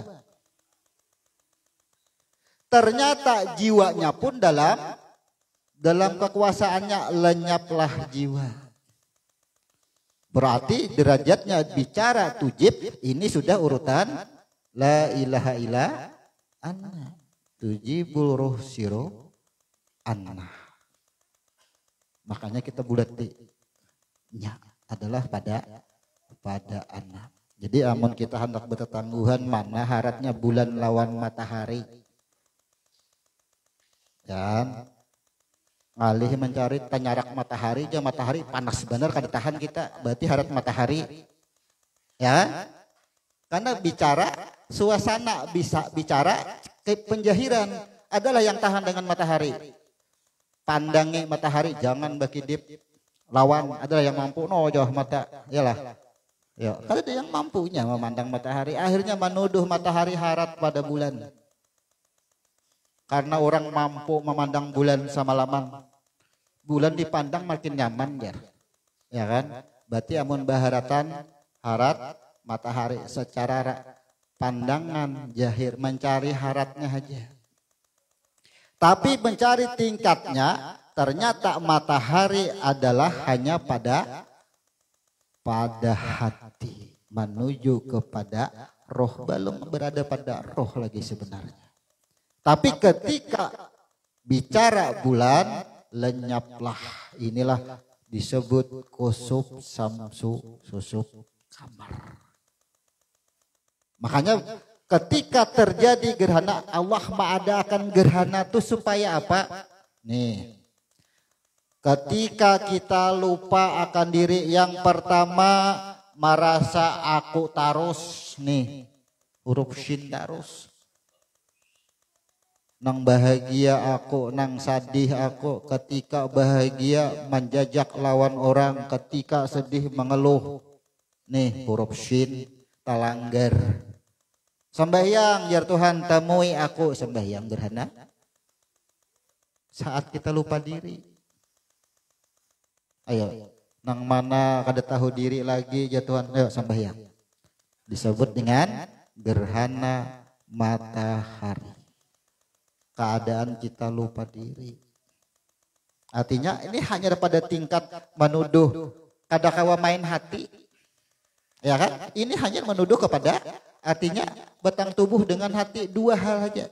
Ternyata jiwanya pun dalam kekuasaannya lenyaplah jiwa. Berarti derajatnya bicara tujib ini sudah urutan la ilaha illa anna. Tujibul ruh siro anna. Makanya kita bulatnya adalah pada anna. Jadi amun kita hendak bertetangguhan mana haratnya bulan lawan matahari. Dan ngalih mencari tanyarak matahari aja, matahari panas benar kada tahan kita, berarti harat matahari ya, karena bicara suasana, bisa bicara penjahiran adalah yang tahan dengan matahari. Pandangi matahari jangan bagi dip lawan adalah yang mampu jauh mata yalah ya, kalau ada yang mampunya memandang matahari akhirnya menuduh matahari harat pada bulan. Karena orang mampu memandang bulan semalaman, bulan dipandang makin nyaman ya kan? Berarti amun baharatan harat matahari secara pandangan jahir, mencari haratnya aja. Tapi mencari tingkatnya, ternyata matahari adalah hanya pada hati, menuju kepada roh, belum berada pada roh lagi sebenarnya. Tapi ketika bicara bulan, lenyaplah. Inilah disebut kusuf samsu susuf kamar. Makanya ketika terjadi gerhana, Allah mengadakan gerhana itu supaya apa? Nih, ketika kita lupa akan diri, yang pertama merasa aku tarus, nih huruf shin tarus. Nang bahagia aku, nang sadih aku. Ketika bahagia menjajak lawan orang, ketika sedih mengeluh. Nih huruf shin talanggar. Sembahyang, ya Tuhan temui aku, sembahyang gerhana. Saat kita lupa diri. Ayo, nang mana kada tahu diri lagi, ya Tuhan, ayo sembahyang. Disebut dengan gerhana matahari. Keadaan kita lupa diri. Artinya ini hanya pada tingkat menuduh kada kawa main hati. Ya kan? Ini hanya menuduh kepada, artinya batang tubuh dengan hati, dua hal saja.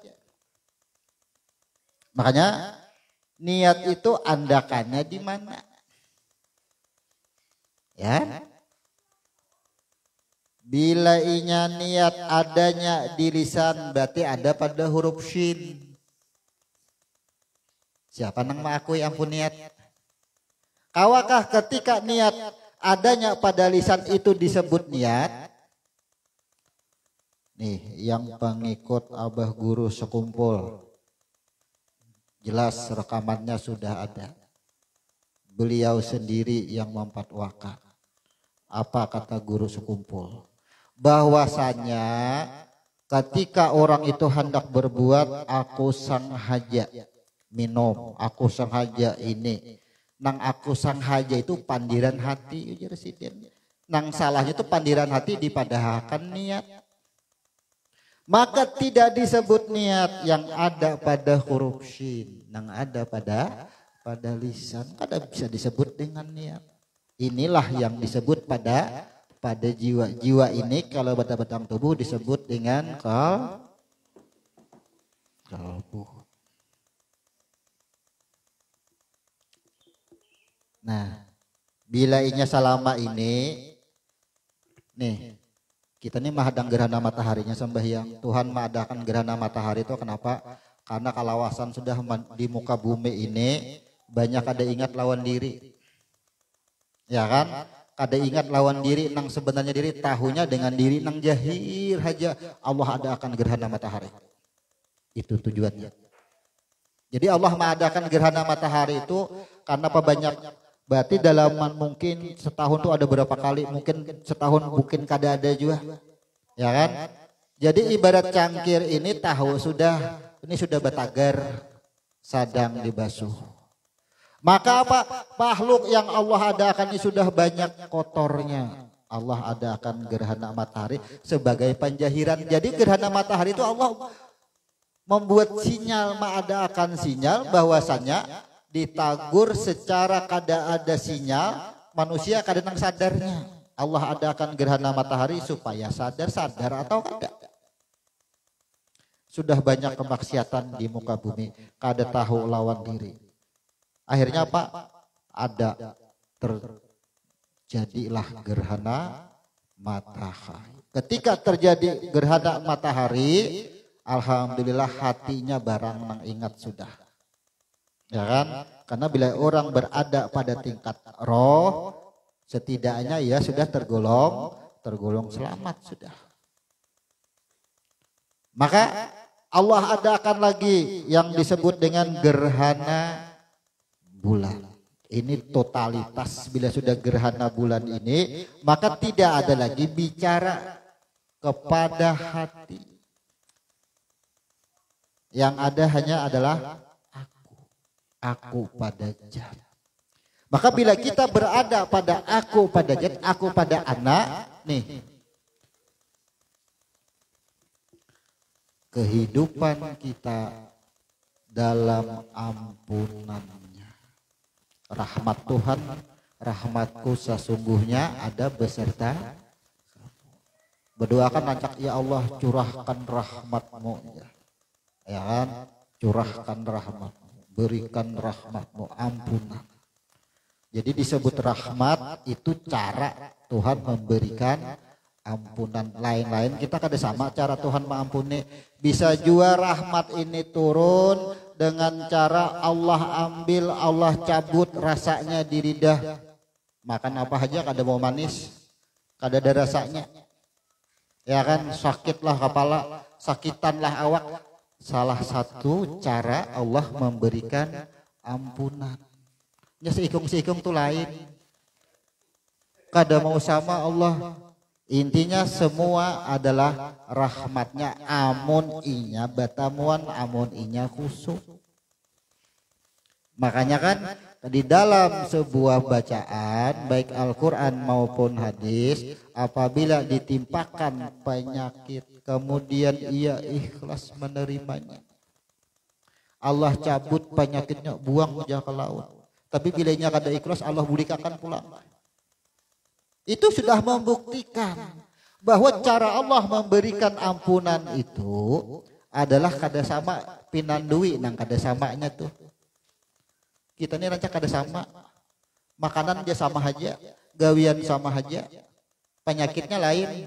Makanya niat itu andakannya di mana? Ya. Bila inya niat adanya di lisan, berarti ada pada huruf shin. Siapa nang mengakui ampun niat? Kawakah ketika niat adanya pada lisan itu disebut niat? Nih, yang pengikut Abah Guru sekumpul, jelas rekamannya sudah ada. Beliau sendiri yang memfatwakan. Apa kata guru sekumpul? Bahwasanya ketika orang itu hendak berbuat, aku sanghaja minum, aku sanghaja ini. Nang aku sanghaja itu pandiran hati, ujar residen. Nang salahnya itu pandiran hati dipadahakan niat. Maka tidak disebut niat yang ada pada huruf shin, yang ada pada lisan, kada bisa disebut dengan niat. Inilah yang disebut pada jiwa. Jiwa ini kalau pada batang tubuh disebut dengan kalbu. Nah, bila inya selama ini, nih, kita ini menghadang gerhana mataharinya sembahyang. Tuhan mengadakan gerhana matahari itu kenapa? Karena kalawasan sudah di muka bumi ini banyak ada ingat lawan diri. Ya kan? Kada ingat lawan diri, nang sebenarnya diri tahunya dengan diri nang jahir haja. Allah adakan gerhana matahari. Itu tujuannya. Jadi Allah mengadakan gerhana matahari itu karena apa banyak? Berarti dalam mungkin setahun tuh ada berapa kali? Mungkin setahun mungkin kada ada juga. Ya kan? Jadi ibarat cangkir ini tahu ini sudah batagar, sadang dibasuh. Maka apa? Makhluk yang Allah adakan ini sudah banyak kotornya. Allah adakan gerhana matahari sebagai penjahiran. Jadi gerhana matahari itu Allah membuat sinyal, mengadakan sinyal bahwasanya ditagur secara kada ada sinyal, manusia kada nang sadarnya. Allah adakan gerhana matahari supaya sadar atau kada. Sudah banyak kemaksiatan di muka bumi, kada tahu lawan diri. Akhirnya apa? Terjadilah gerhana matahari. Ketika terjadi gerhana matahari, alhamdulillah hatinya barang nang ingat sudah. Ya kan? Karena bila orang berada pada tingkat roh, setidaknya ya sudah tergolong selamat sudah. Maka Allah adakan lagi yang disebut dengan gerhana bulan. Ini totalitas. Bila sudah gerhana bulan ini, maka tidak ada lagi bicara kepada hati. Yang ada hanya adalah aku pada jam. Maka bila kita berada pada aku pada jam, aku pada anak, nih. kehidupan kita dalam ampunannya. Rahmat Tuhan, rahmatku sesungguhnya ada beserta. Berdoakan lancak, ya Allah curahkan rahmatmu, ya kan, curahkan rahmatmu, berikan rahmatmu, ampunan. Jadi disebut rahmat itu cara Tuhan memberikan ampunan. Lain-lain kita kada sama cara Tuhan mengampuni. Bisa juga rahmat ini turun dengan cara Allah ambil, Allah cabut rasanya di lidah. Makan apa aja kada mau manis, kada ada rasanya. Ya kan, sakitlah kepala, sakitanlah awak. Salah satu cara Allah memberikan ampunan. Ya seikung-seikung tuh lain. Kada mau sama Allah. Intinya semua adalah rahmatnya. Amun inya batamuan, amun inya khusuk. Makanya kan di dalam sebuah bacaan baik Al-Quran maupun hadis, apabila ditimpakan penyakit kemudian ia ikhlas menerimanya, Allah cabut penyakitnya, buang aja ke laut. Tapi bila ia kada ikhlas, Allah bulikakan pulang. Itu sudah membuktikan bahwa cara Allah memberikan ampunan itu adalah kada sama pinandui nang kada samanya tuh. Kita ini rancak kada sama, makanan aja sama aja, gawian sama aja, penyakitnya lain.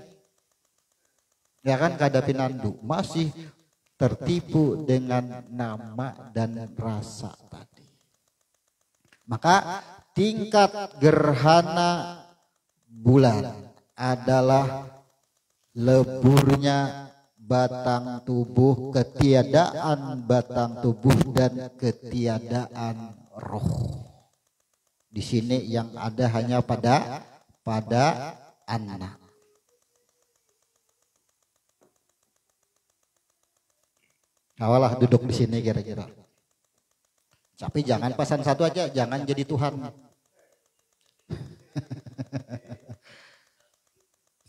Ya kan, kada pinandu, masih tertipu dengan nama dan rasa tadi. Maka tingkat gerhana bulan adalah leburnya batang tubuh, ketiadaan batang tubuh dan ketiadaan roh. Di sini yang ada hanya pada anak. Awalah duduk di sini kira-kira. Tapi jangan pesan satu aja, jangan jadi Tuhan.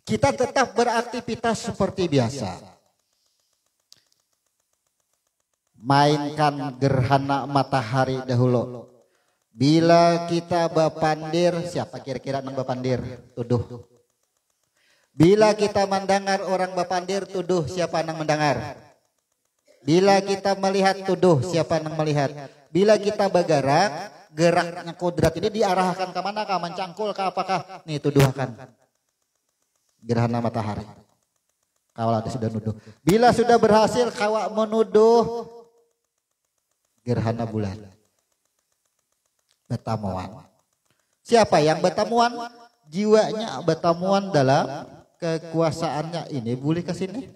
Kita tetap beraktivitas seperti biasa. Mainkan gerhana matahari dahulu. Bila kita bapandir, siapa kira-kira nang bapandir? Tuduh. Bila kita mendengar orang bapandir, tuduh siapa nang mendengar? Bila kita melihat, tuduh siapa nang melihat? Bila kita bergerak, geraknya kodrat ini diarahkan ke mana? Ke mencangkul ke apakah? Nih tuduhkan. Gerhana matahari. Kawal ada sudah nuduh. Bila sudah berhasil kawak menuduh gerhana bulan. Betamuan. Siapa yang betamuan? Jiwanya betamuan dalam kekuasaannya ini. Boleh ke sini.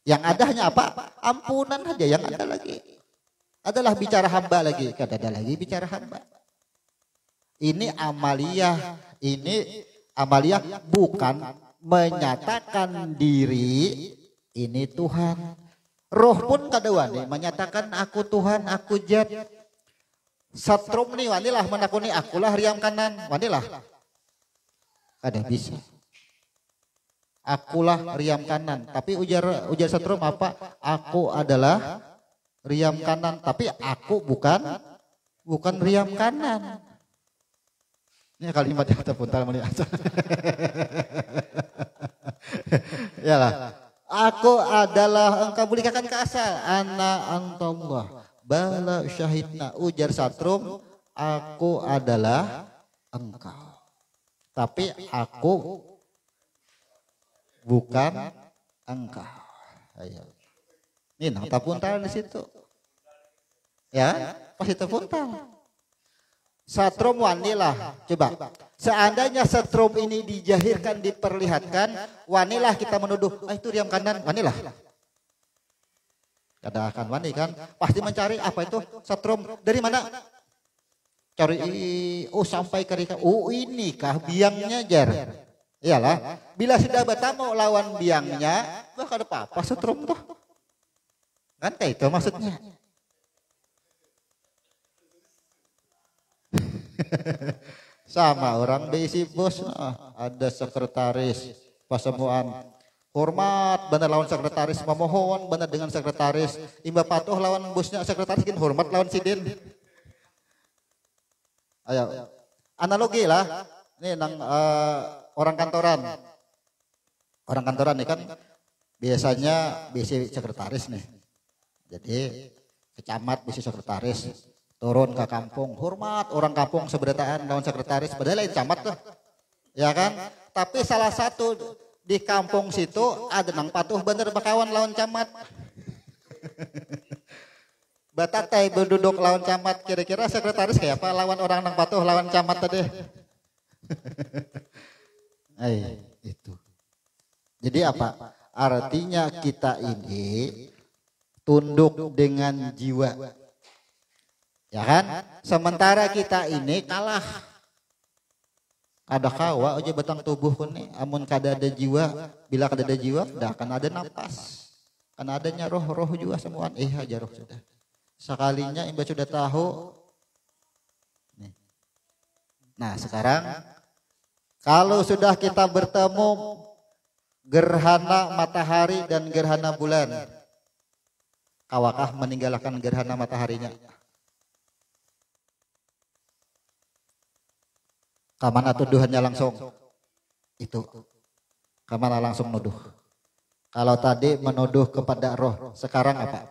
Yang ada hanya apa? Ampunan saja. Yang ada lagi adalah bicara hamba lagi. Kada ada lagi bicara hamba. Ini amaliyah. Ini amaliyah bukan menyatakan diri ini Tuhan. Roh pun kada wani menyatakan aku Tuhan, aku Zat. Satrum nih wanilah menakuni akulah riam kanan, wanilah. Kada bisa. Akulah riam kanan, tapi ujar Satrum apa? Aku adalah riam kanan, tapi aku bukan riam kanan. Ini kalimat yang terpuntal melihat. Yalah. Aku adalah, engkau bolehkan ke asal. Ana antallah. Bala syahidna. Ujar Satrum, aku adalah engkau. Tapi aku bukan engkau. Ayo. Ini nang terpuntal di situ. Ya, pasti terpuntal. Satrum wanilah, coba. Seandainya setrum ini dijahirkan, diperlihatkan, wanilah kita menuduh, itu riam kanan, wanilah. Kada akan wani kan, pasti mencari apa itu setrum, dari mana? Cari, sampai ke rika, ini kah biangnya jar. Iyalah, bila sudah bertemu lawan biangnya, kada apa-apa setrum tuh. Kan itu maksudnya. Sama orang diisi bos, ada sekretaris pasemuan Hormat bener lawan sekretaris, memohon bener dengan sekretaris. Imba patuh lawan bosnya sekretaris, kan hormat lawan sidin. Ayo, analogi lah. Ini nang orang kantoran. Orang kantoran nih kan biasanya bisi sekretaris nih. Jadi kecamat bisi sekretaris, turun ke kampung, hormat orang kampung seberataan lawan sekretaris, padahal lain camat tuh. Ya kan? Tapi salah satu di kampung situ ada nang patuh bener bakawan lawan camat. Batatai berduduk lawan camat, kira-kira sekretaris kayak apa lawan orang nang patuh lawan camat tadi. Itu. Jadi apa? Artinya kita ini tunduk dengan jiwa. Ya kan? Sementara kita ini kalah. Ada kawa aja batang tubuh nih, amun kada ada jiwa, bila kada ada jiwa, dah akan ada nafas, kan adanya roh juga semua, aja roh sudah. Sekalinya imba sudah tahu. Nih. Nah sekarang kalau sudah kita bertemu gerhana matahari dan gerhana bulan, kawakah meninggalkan gerhana mataharinya? Kamana tuduhannya langsung itu, kamana langsung nuduh. Kalau tadi menuduh kepada roh, sekarang apa?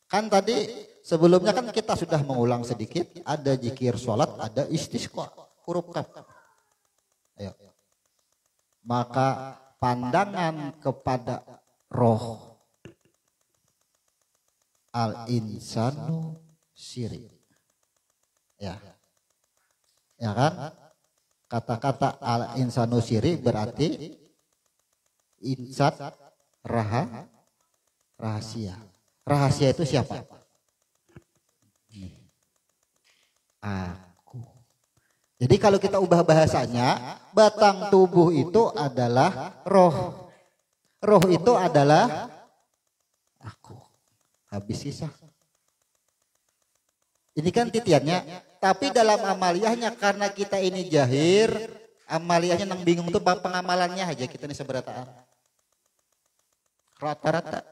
Kan tadi sebelumnya kan kita sudah mengulang sedikit, ada zikir sholat, ada istisqa, huruf kaf. Ayo. Maka pandangan kepada roh al-insanu siri. Ya kan? Kata-kata al-insanu siri berarti insat rahasia. Rahasia itu siapa? Aku. Jadi kalau kita ubah bahasanya, batang tubuh itu adalah roh. Roh itu adalah aku. Habis kisah. Ini kan titiannya. Tapi dalam amaliyahnya karena kita ini jahir, amaliyahnya nang bingung tuh pengamalannya aja kita nih seberataan. Rata-rata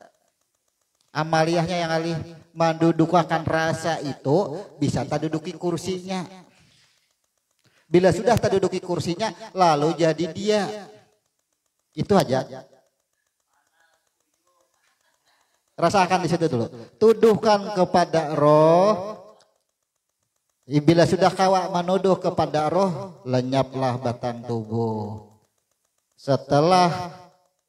amaliyahnya yang alih mendudukakan rasa itu bisa taduduki kursinya. Bila sudah taduduki kursinya lalu jadi dia. Itu aja. Rasakan di situ dulu. Tuduhkan kepada roh. Bila sudah kawak menuduh kepada roh, lenyaplah batang tubuh. Setelah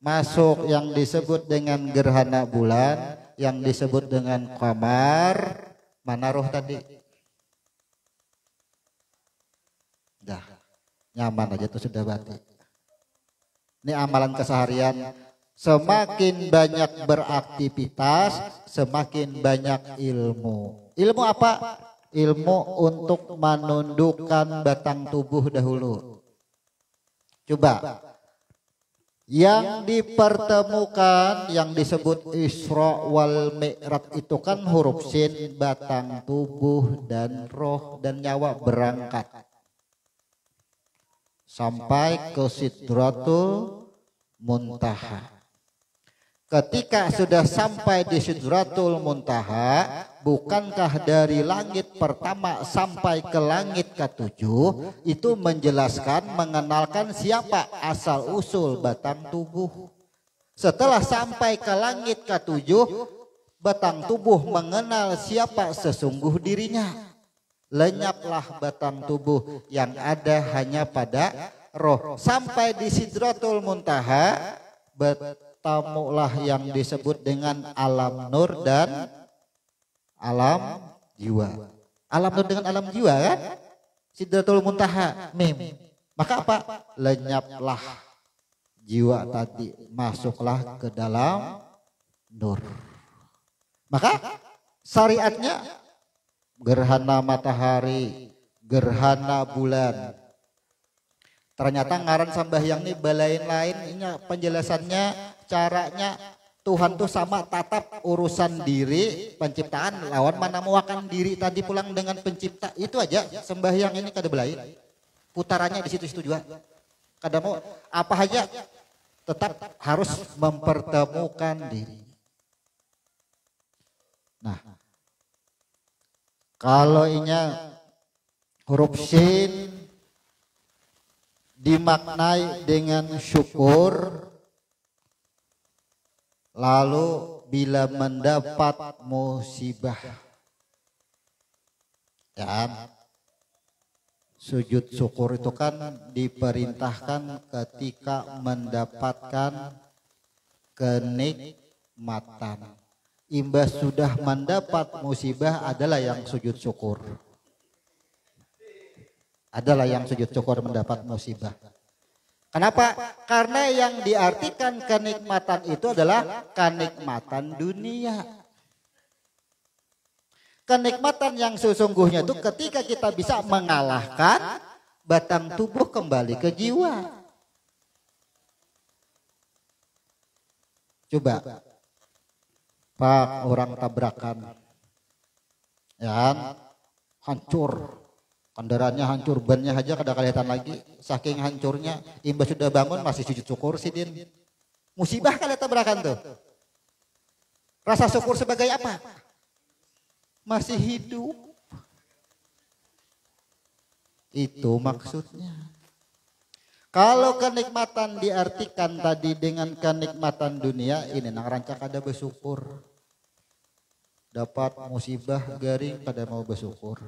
masuk yang disebut dengan gerhana bulan, yang disebut dengan qamar, mana roh tadi? Dah, nyaman aja tuh sudah berarti. Ini amalan keseharian. Semakin banyak beraktivitas, semakin banyak ilmu. Ilmu apa? Ilmu untuk menundukkan batang tubuh dahulu. Coba yang dipertemukan yang disebut Isra wal Mi'raj itu kan huruf sin, batang tubuh dan roh dan nyawa berangkat sampai ke Sidratul Muntaha. Ketika sudah sampai di Sidratul Muntaha, bukankah dari langit pertama sampai ke langit ketujuh itu menjelaskan, mengenalkan siapa asal usul batang tubuh. Setelah sampai ke langit ketujuh, batang tubuh mengenal siapa sesungguh dirinya. Lenyaplah batang tubuh, yang ada hanya pada roh. Sampai di Sidratul Muntaha, tamulah yang disebut dengan alam nur dan alam jiwa. Alam nur dengan alam jiwa kan? Sidratul Muntaha, mim. Maka apa? Lenyaplah jiwa tadi, masuklah ke dalam nur. Maka syariatnya gerhana matahari, gerhana bulan. Ternyata ngaran sambahyang ini balain lain, ini penjelasannya, caranya Tuhan tuh sama tatap urusan diri penciptaan lawan mana mewakkan diri tadi pulang dengan pencipta. Itu aja sembahyang ini kada belain. Putarannya di situ-situ juga. Kadang mau apa aja tetap harus mempertemukan diri. Nah, kalau inya huruf sin dimaknai dengan syukur, lalu bila mendapat musibah, dan sujud syukur itu kan diperintahkan ketika mendapatkan kenikmatan. Imbas sudah mendapat musibah adalah yang sujud syukur. Adalah yang sujud syukur mendapat musibah. Kenapa? Karena yang diartikan kenikmatan itu adalah kenikmatan dunia. Kenikmatan yang sesungguhnya itu ketika kita bisa mengalahkan batang tubuh kembali ke jiwa. Coba Pak, orang tabrakan, ya, hancur, kendaraannya hancur, bannya aja kada kelihatan lagi, saking hancurnya, imbas sudah bangun masih sujud syukur sih Din. Musibah kali tabrakan tuh. Rasa syukur sebagai apa? Masih hidup. Itu maksudnya. Kalau kenikmatan diartikan tadi dengan kenikmatan dunia, ini nang rancak ada bersyukur. Dapat musibah garing pada mau bersyukur.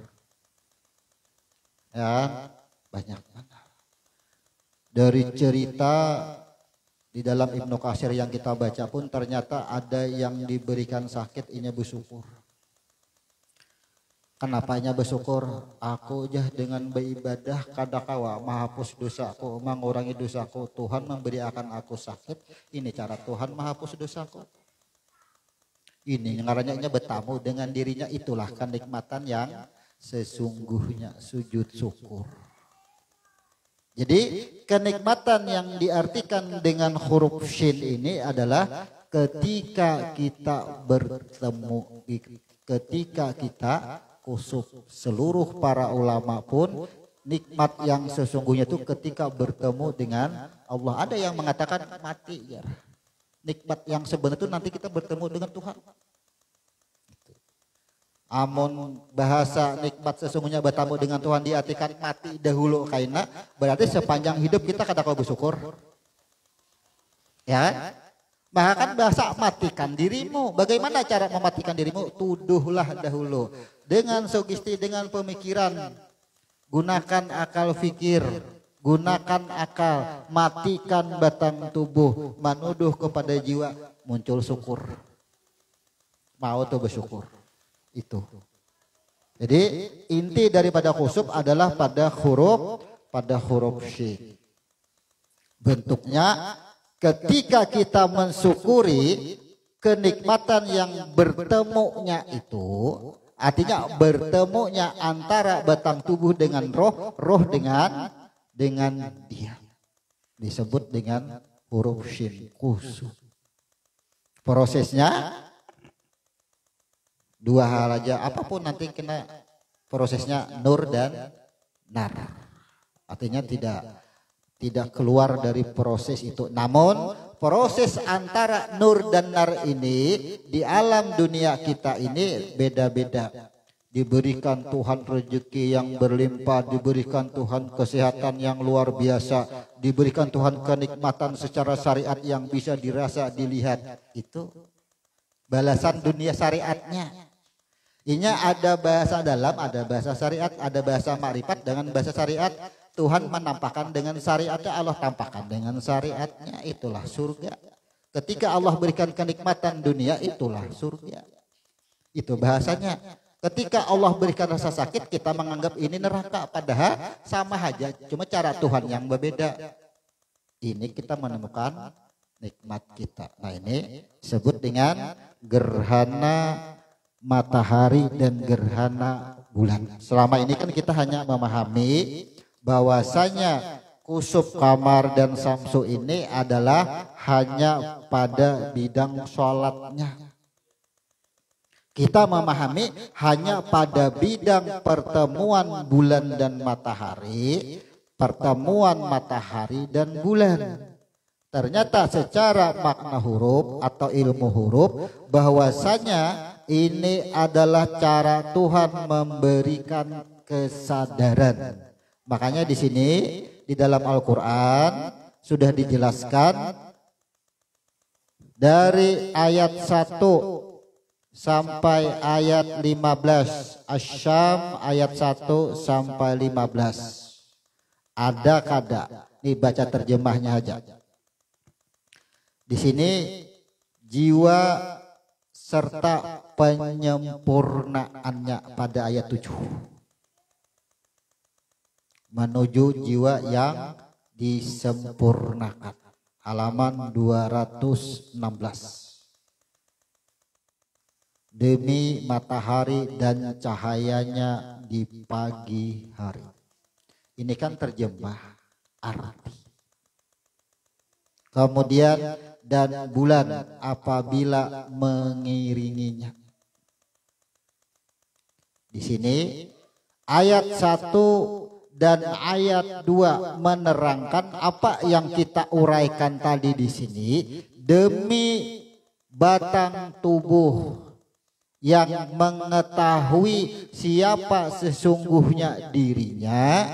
Ya, banyak mana. Dari cerita di dalam Ibnu Katsir yang kita baca pun ternyata ada yang diberikan sakit ini bersyukur. Kenapanya bersyukur? Aku jah dengan beribadah kadakawa menghapus dosaku, mengurangi dosaku. Tuhan memberi akan aku sakit. Ini cara Tuhan menghapus dosaku. Ini ngarannya bertamu dengan dirinya, itulah kenikmatan yang sesungguhnya, sujud syukur. Jadi kenikmatan yang diartikan dengan huruf shin ini adalah ketika kita bertemu, ketika kita kusuk. Seluruh para ulama pun nikmat yang sesungguhnya itu ketika bertemu dengan Allah. Ada yang mengatakan mati ya. Nikmat yang sebenarnya itu nanti kita bertemu dengan Tuhan. Amun bahasa nikmat sesungguhnya bertemu dengan Tuhan diartikan mati dahulu kaina, berarti sepanjang hidup kita kada kau bersyukur. Ya. Bahkan bahasa matikan dirimu. Bagaimana cara mematikan dirimu? Tuduhlah dahulu. Dengan sugesti, dengan pemikiran. Gunakan akal fikir. Gunakan akal. Matikan batang tubuh. Menuduh kepada jiwa. Muncul syukur. Mau tuh bersyukur. Itu. Jadi inti daripada khusuf adalah pada huruf syin. Bentuknya ketika kita mensyukuri kenikmatan yang bertemunya itu, artinya bertemunya antara batang tubuh dengan roh dengan dia. Disebut dengan huruf syin, khusuf. Prosesnya dua hal aja, apapun nanti kena prosesnya nur dan nar. Artinya tidak keluar dari proses itu. Namun proses antara nur dan nar ini di alam dunia kita ini beda-beda. Diberikan Tuhan rezeki yang berlimpah, diberikan Tuhan kesehatan yang luar biasa, diberikan Tuhan kenikmatan secara syariat yang bisa dirasa, dilihat. Itu balasan dunia syariatnya. Ini ada bahasa dalam, ada bahasa syariat, ada bahasa makrifat. Dengan bahasa syariat Tuhan menampakkan dengan syariatnya, Allah tampakkan dengan syariatnya, itulah surga. Ketika Allah berikan kenikmatan dunia, itulah surga. Itu bahasanya. Ketika Allah berikan rasa sakit, kita menganggap ini neraka, padahal sama aja, cuma cara Tuhan yang berbeda. Ini kita menemukan nikmat kita. Nah, ini disebut dengan gerhana matahari dan gerhana bulan. Selama ini kan kita hanya memahami bahwasanya kusuf kamar dan samsu ini adalah hanya pada bidang sholatnya. Kita memahami hanya pada bidang pertemuan bulan dan matahari, pertemuan matahari dan bulan. Ternyata secara makna huruf atau ilmu huruf bahwasanya ini adalah cara Tuhan memberikan kesadaran. Makanya di sini di dalam Al-Qur'an sudah dijelaskan dari ayat 1 sampai ayat 15. Asy-Syam ayat 1 sampai 15. Ada kada. Nih baca terjemahnya aja. Di sini jiwa serta penyempurnaannya pada ayat 7. Menuju jiwa yang disempurnakan. Halaman 216. Demi matahari dan cahayanya di pagi hari. Ini kan terjemah arti. Kemudian dan bulan apabila mengiringinya. Di sini ayat 1 dan ayat 2 menerangkan apa yang kita uraikan tadi di sini. Demi batang tubuh yang mengetahui siapa sesungguhnya dirinya,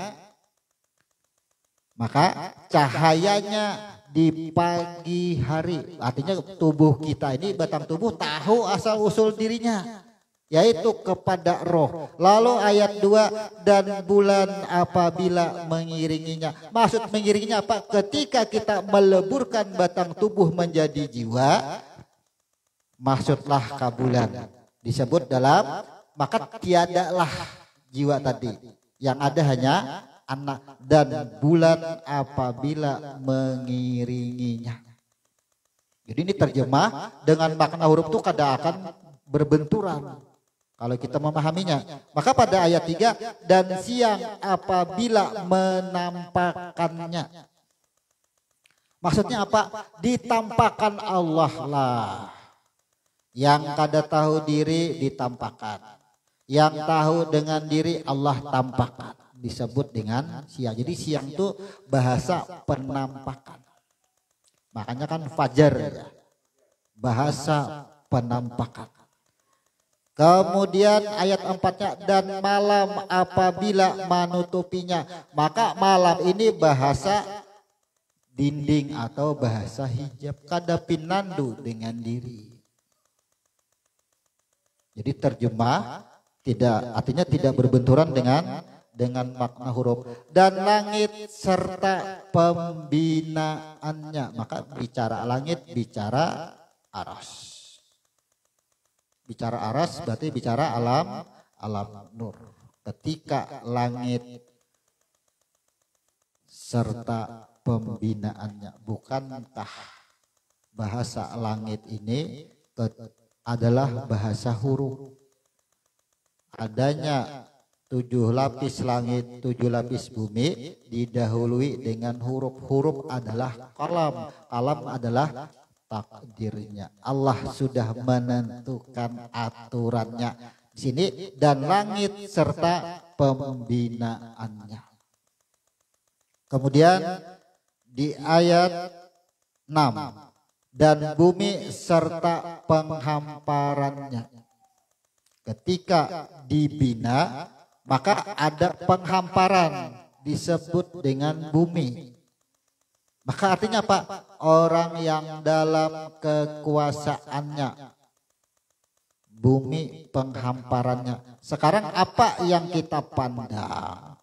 maka cahayanya di pagi hari. Artinya tubuh kita ini, batang tubuh tahu asal usul dirinya, yaitu kepada roh. Lalu ayat 2 dan bulan apabila mengiringinya. Maksud mengiringinya apa? Ketika kita meleburkan batang tubuh menjadi jiwa, maksudlah kabulan disebut dalam, maka tiadalah jiwa tadi, yang ada hanya anak. Dan bulan apabila mengiringinya. Jadi ini terjemah dengan makna huruf itu kadang akan berbenturan kalau kita memahaminya. Maka pada ayat 3 dan siang apabila menampakkannya. Maksudnya apa? Ditampakkan Allah lah. Yang kada tahu diri ditampakkan. Yang tahu dengan diri Allah tampakkan. Disebut dengan siang. Jadi siang itu bahasa penampakan. Makanya kan fajar ya. Bahasa penampakan. Kemudian ayat 4-nya dan malam apabila menutupinya. Maka malam ini bahasa dinding atau bahasa hijab. Kada pinandu dengan diri. Jadi terjemah artinya tidak berbenturan dengan makna huruf. Dan langit serta pembinaannya. Maka bicara langit, bicara aras. Bicara aras berarti bicara alam nur. Ketika langit serta pembinaannya. Bukankah bahasa langit ini adalah bahasa huruf? Adanya 7 lapis langit, 7 lapis bumi didahului dengan huruf. Huruf adalah kalam. Kalam adalah takdirnya. Allah sudah menentukan aturannya di sini. Dan langit serta pembinaannya. Kemudian di ayat 6. Dan bumi serta penghamparannya. Ketika dibina, maka ada penghamparan disebut dengan bumi. Maka artinya apa? Orang yang dalam kekuasaannya. Bumi penghamparannya. Sekarang apa yang kita pandang?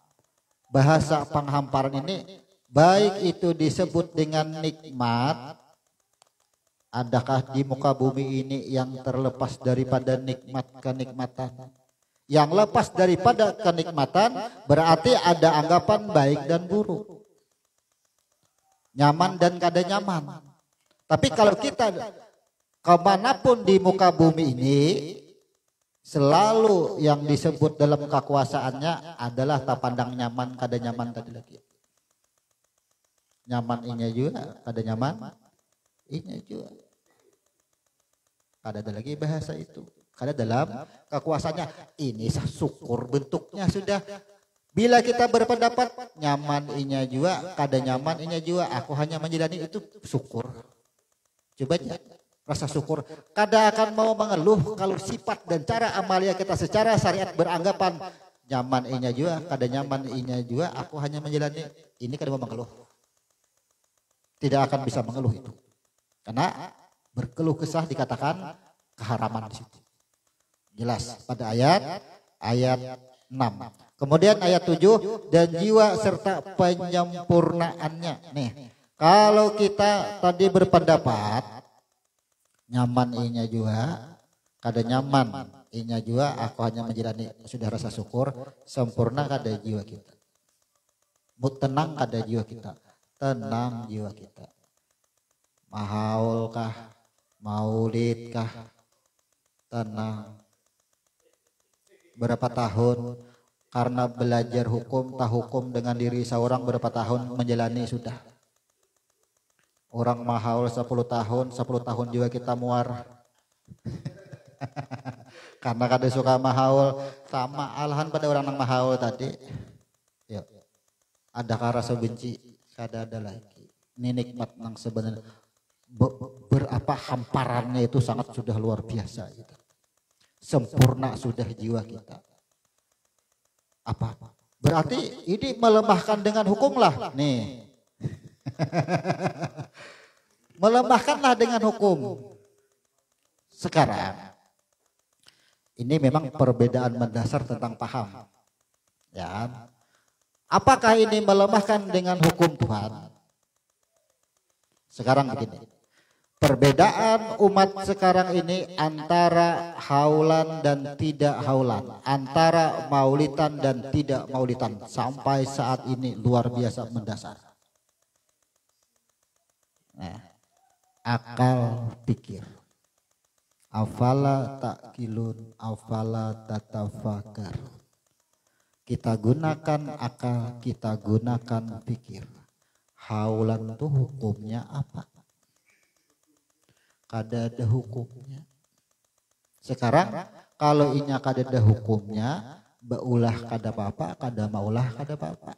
Bahasa penghamparan ini baik itu disebut dengan nikmat. Adakah di muka bumi ini yang terlepas daripada nikmat kenikmatan? Yang lepas daripada kenikmatan berarti ada anggapan baik dan buruk. Nyaman dan kada nyaman. Tapi kalau kita kemanapun di muka bumi ini, selalu yang disebut dalam kekuasaannya adalah tak pandang nyaman, kada nyaman tadi lagi. Nyaman inya juga, kada nyaman inya juga. Kada ada lagi bahasa itu. Kada dalam kekuasaannya. Ini syukur bentuknya sudah Bila kita berpendapat nyaman inya juga, kada nyaman inya juga, aku hanya menjalani itu syukur. Coba aja rasa syukur. Kada akan mau mengeluh kalau sifat dan cara amalia kita secara syariat beranggapan nyaman inya juga, kada nyaman inya juga, aku hanya menjalani ini, kada mau mengeluh. Tidak akan bisa mengeluh itu. Karena berkeluh kesah dikatakan keharaman di situ. Jelas pada ayat 6. Kemudian ayat 7, dan jiwa serta penyempurnaannya. Nih, kalau kita tadi berpendapat nyaman inya juga, kada nyaman inya juga, aku hanya menjalani sudah rasa syukur, sempurna kada jiwa kita. Tenang kada jiwa kita. Tenang jiwa kita. Mahaul kah, maulid kah, tenang. Berapa tahun karena belajar hukum, tak hukum dengan diri seorang, berapa tahun menjalani sudah. Orang mahaul 10 tahun, 10 tahun juga kita muar. Karena kada suka mahaul, sama alahan pada orang yang mahaul tadi. Yuk. Adakah rasa benci? Kada ada lagi. Ini nikmat yang sebenarnya berapa hamparannya itu sangat sudah luar biasa gitu. Sempurna sudah jiwa kita. Apa? Berarti ini melemahkan dengan hukum lah. Nih. Melemahkanlah dengan hukum. Sekarang ini memang perbedaan mendasar tentang paham. Ya. Apakah ini melemahkan dengan hukum Tuhan? Sekarang begini. Perbedaan umat sekarang ini antara haulan dan tidak haulan, antara maulitan dan tidak maulitan sampai saat ini luar biasa mendasar. Nah, akal pikir. Afala ta'qilun, afala tatafakar. Kita gunakan akal, kita gunakan pikir. Haulan itu hukumnya apa? Kada ada hukumnya. Sekarang kalau inya kada ada hukumnya, baulah kada apa-apa, kada maulah kada apa-apa.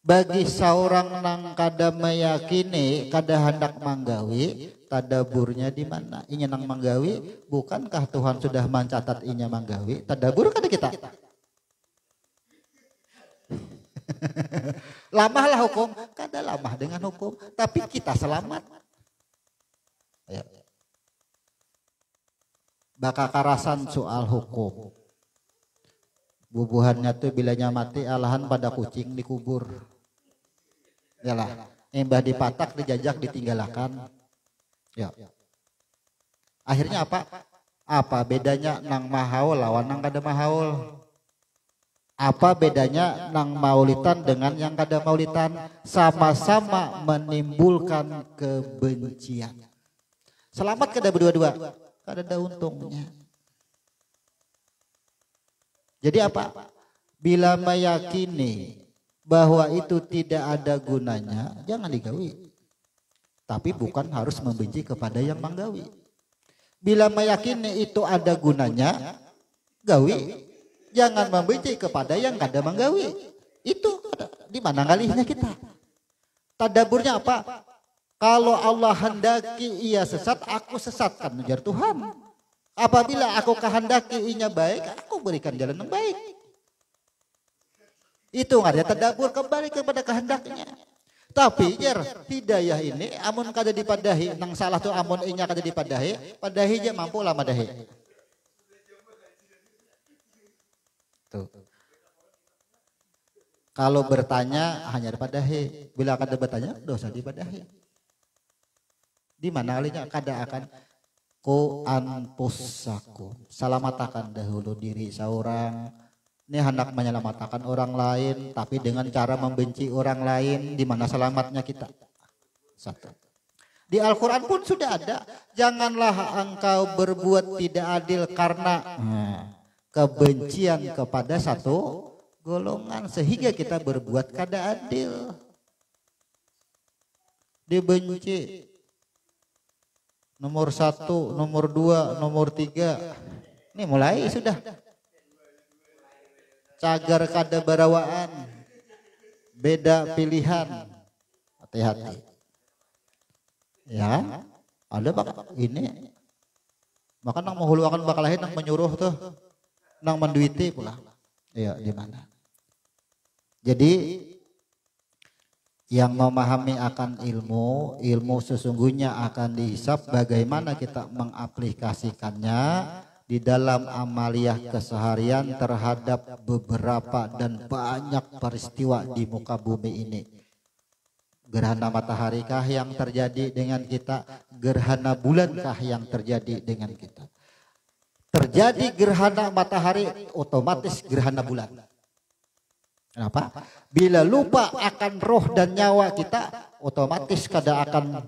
Bagi seorang nang kada meyakini, kada hendak manggawi, tadaburnya di mana? Inya nang manggawi, bukankah Tuhan sudah mencatat inya manggawi? Tadabur kada kita. Lamahlah hukum, kada lamah dengan hukum, tapi kita selamat. Ya. Baka karasan soal hukum. Bubuhannya tuh bilanya mati alahan pada kucing dikubur. Yalah, embah dipatak, dijajak, ditinggalakan. Ya. Akhirnya apa? Apa bedanya nang mahaul lawan nang kada mahaul? Apa bedanya nang maulitan dengan yang kada maulitan? Sama-sama menimbulkan kebencian. Selamat kada berdua-dua, kada ada untungnya. Jadi apa? Bila meyakini bahwa itu tidak ada gunanya, jangan digawi. Tapi bukan harus membenci kepada yang menggawi. Bila meyakini itu ada gunanya, gawi. Jangan membenci kepada yang kada menggawi. Itu di mana ngalihnya kita. Tadaburnya apa? Kalau Allah hendaki ia sesat, aku sesatkan menjar Tuhan. Apabila aku kehendaki inya baik, aku berikan jalan yang baik. Itu ada tadabur kembali kepada kehendaknya. Tapi jar hidayah ini amun kada dipadahi, nang salah tu amun inya kada dipadahi, padahi aja mampu lah madahi. Tuh. Kalau bertanya hanya dipadahi, bila kada bertanya dosa dipadahi. Di mana kalinya kada akan ku anfusakum, selamatkan dahulu diri seorang. Ini hendak menyelamatkan orang lain, tapi dengan cara membenci orang lain, di mana selamatnya kita? Satu. Di Al-Quran pun sudah ada, janganlah engkau berbuat tidak adil karena kebencian kepada satu golongan, sehingga kita berbuat kada adil. Dibenci nomor 1, nomor 2, nomor 3. Ini mulai sudah. cagar kada barawaan, beda pilihan. Hati-hati. Ya, ada bakal ini. Maka nang menghuluakan bakal lain nang menyuruh tuh, nang menduiti pula. Iya, di mana? Jadi yang memahami akan ilmu sesungguhnya akan dihisap bagaimana kita mengaplikasikannya di dalam amaliyah keseharian terhadap beberapa dan banyak peristiwa di muka bumi ini. Gerhana mataharikah yang terjadi dengan kita? Gerhana bulankah yang terjadi dengan kita? Terjadi gerhana matahari, otomatis gerhana bulan. Kenapa? Bila lupa akan roh dan nyawa kita, otomatis kada akan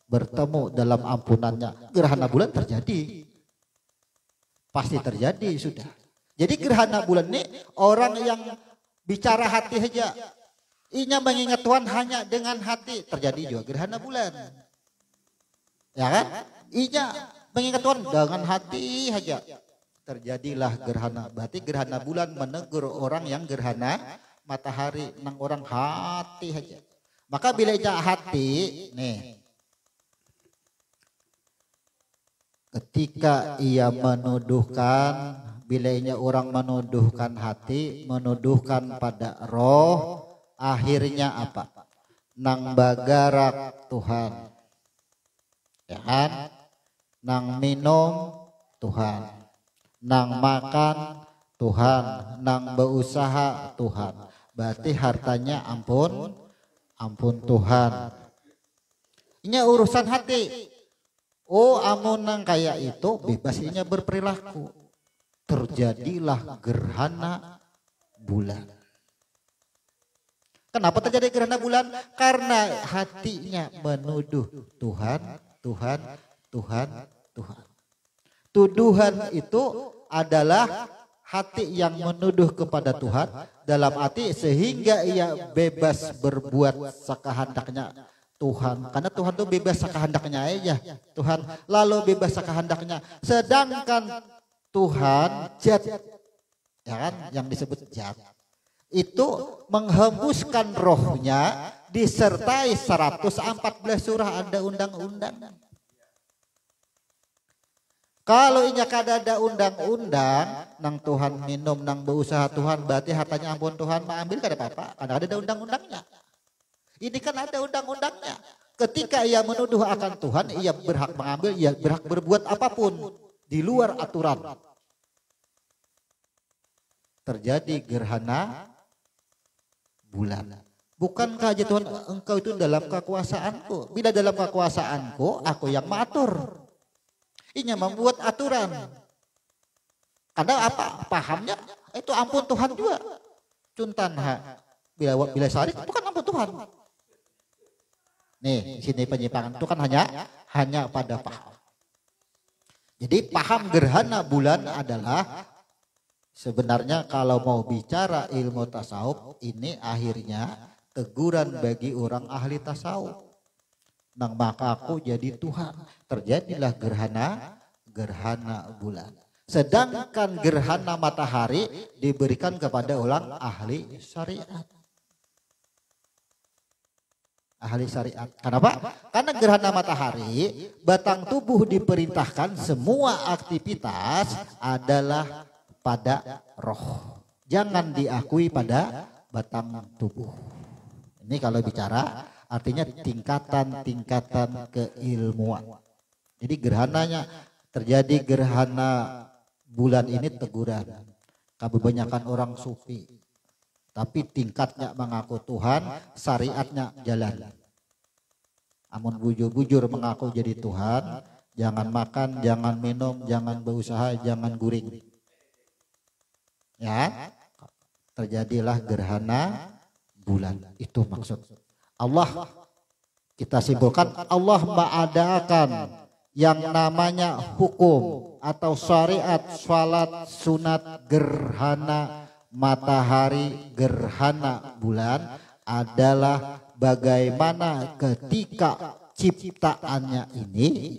bertemu dalam ampunannya. Gerhana bulan terjadi. Pasti terjadi sudah. Jadi gerhana bulan ini orang yang bicara hati saja. Inya mengingat Tuhan hanya dengan hati, terjadi juga gerhana bulan. Ya kan? Inya mengingat Tuhan dengan hati saja, terjadilah gerhana. Berarti gerhana bulan menegur orang yang gerhana matahari, nang orang hati saja. Maka bila inya hati, nih, ketika ia menuduhkan, bila inya orang menuduhkan hati, menuduhkan pada roh, akhirnya apa? Nang bagarak Tuhan, ya kan? Nang minum Tuhan, nang makan Tuhan, nang berusaha Tuhan. Berarti hartanya ampun Tuhan. Ini urusan hati. Oh, amun nang kayak itu bebasnya berperilaku. Terjadilah gerhana bulan. Kenapa terjadi gerhana bulan? Karena hatinya menuduh Tuhan. Tuduhan itu adalah hati yang menuduh kepada Tuhan dalam hati sehingga ia bebas berbuat sakahandaknya Tuhan. Karena Tuhan itu bebas sakahandaknya aja. Tuhan lalu bebas sakahandaknya. Sedangkan Tuhan jat, ya kan, yang disebut jat, itu menghembuskan rohnya disertai 114 surah ada undang-undang. Kalau inya kada ada undang-undang, nang Tuhan minum, nang berusaha Tuhan, berarti hartanya ampun Tuhan, ambil kada apa-apa, kada ada undang-undangnya. Ini kan ada undang-undangnya. Ketika ia menuduh akan Tuhan, ia berhak mengambil, ia berhak berbuat apapun di luar aturan. Terjadi gerhana bulan. Bukankah aja Tuhan, engkau itu dalam kekuasaanku. Bila dalam kekuasaanku, aku yang mengatur. Inya membuat aturan. Karena apa? Pahamnya itu ampun Tuhan juga. Cuntan bila syarik itu kan ampun Tuhan. Nih, sini penyimpangan itu kan hanya pada paham. Jadi paham gerhana bulan adalah sebenarnya kalau mau bicara ilmu tasawuf ini akhirnya teguran bagi orang ahli tasawuf. Nang maka aku jadi Tuhan. Terjadilah gerhana bulan. Sedangkan gerhana matahari diberikan kepada orang ahli syariat. Ahli syariat. Kenapa? Karena gerhana matahari batang tubuh diperintahkan semua aktivitas adalah pada roh. Jangan diakui pada batang tubuh. Ini kalau bicara artinya tingkatan-tingkatan keilmuan. Jadi gerhananya terjadi gerhana bulan ini teguran. Kebanyakan orang sufi. Tapi tingkatnya mengaku Tuhan, syariatnya jalan. Amun bujur-bujur mengaku jadi Tuhan, jangan makan, jangan minum, jangan berusaha, jangan guring. Ya, terjadilah gerhana bulan. Itu maksud. Allah, kita simpulkan, Allah mengadakan yang namanya hukum atau syariat, salat, sunat, gerhana matahari, gerhana bulan adalah bagaimana ketika ciptaannya ini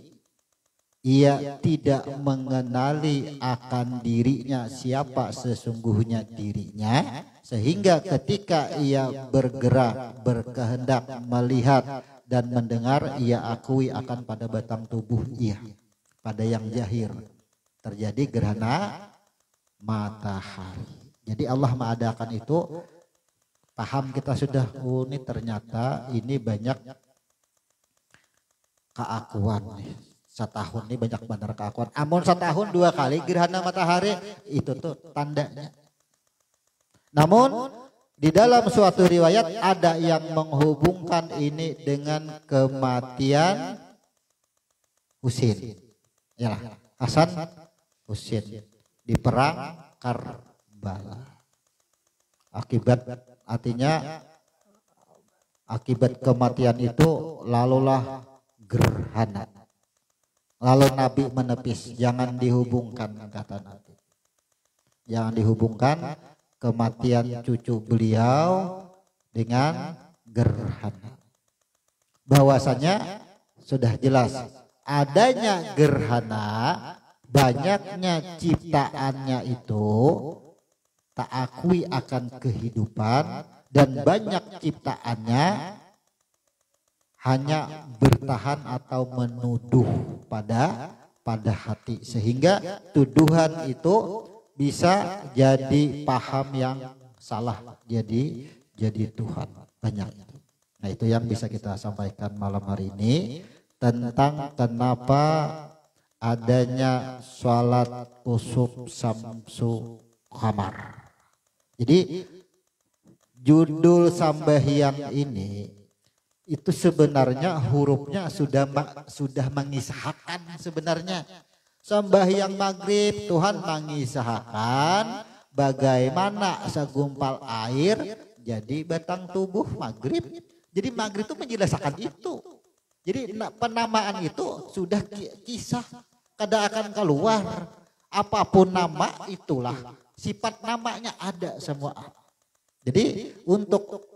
ia tidak mengenali akan dirinya siapa sesungguhnya dirinya, sehingga ketika ia bergerak, berkehendak, melihat dan mendengar, ia akui akan pada batang tubuh ia, pada yang zahir terjadi gerhana matahari. Jadi Allah mengadakan itu, paham kita sudah, oh ini ternyata ini banyak keakuan nih. Setahun ini banyak benar keakuan. Amun setahun 2 kali gerhana matahari, itu tuh tandanya. Namun di dalam suatu riwayat ada yang menghubungkan ini dengan kematian Husain. Yalah, Hasan Husain di perang Karbala. Akibat kematian itu lalulah gerhana. Lalu Nabi menepis, jangan dihubungkan, kata Nabi. Jangan dihubungkan kematian cucu beliau dengan gerhana. Bahwasanya sudah jelas adanya gerhana, banyaknya ciptaannya itu tak akui akan kehidupan, dan banyak ciptaannya hanya bertahan atau menuduh pada hati, sehingga tuduhan itu bisa jadi paham yang salah, jadi Tuhan banyak. Nah, itu yang bisa kita sampaikan malam hari ini tentang kenapa adanya sholat kusuf samsu kamar. Jadi judul sambahyang ini itu sebenarnya hurufnya sudah mengisahkan sebenarnya. Sembahyang maghrib Tuhan mengisahkan bagaimana segumpal air jadi batang tubuh maghrib. Jadi maghrib itu menjelaskan itu. Jadi penamaan itu sudah kisah kada akan keluar. Apapun nama itulah, sifat namanya ada semua. Jadi untuk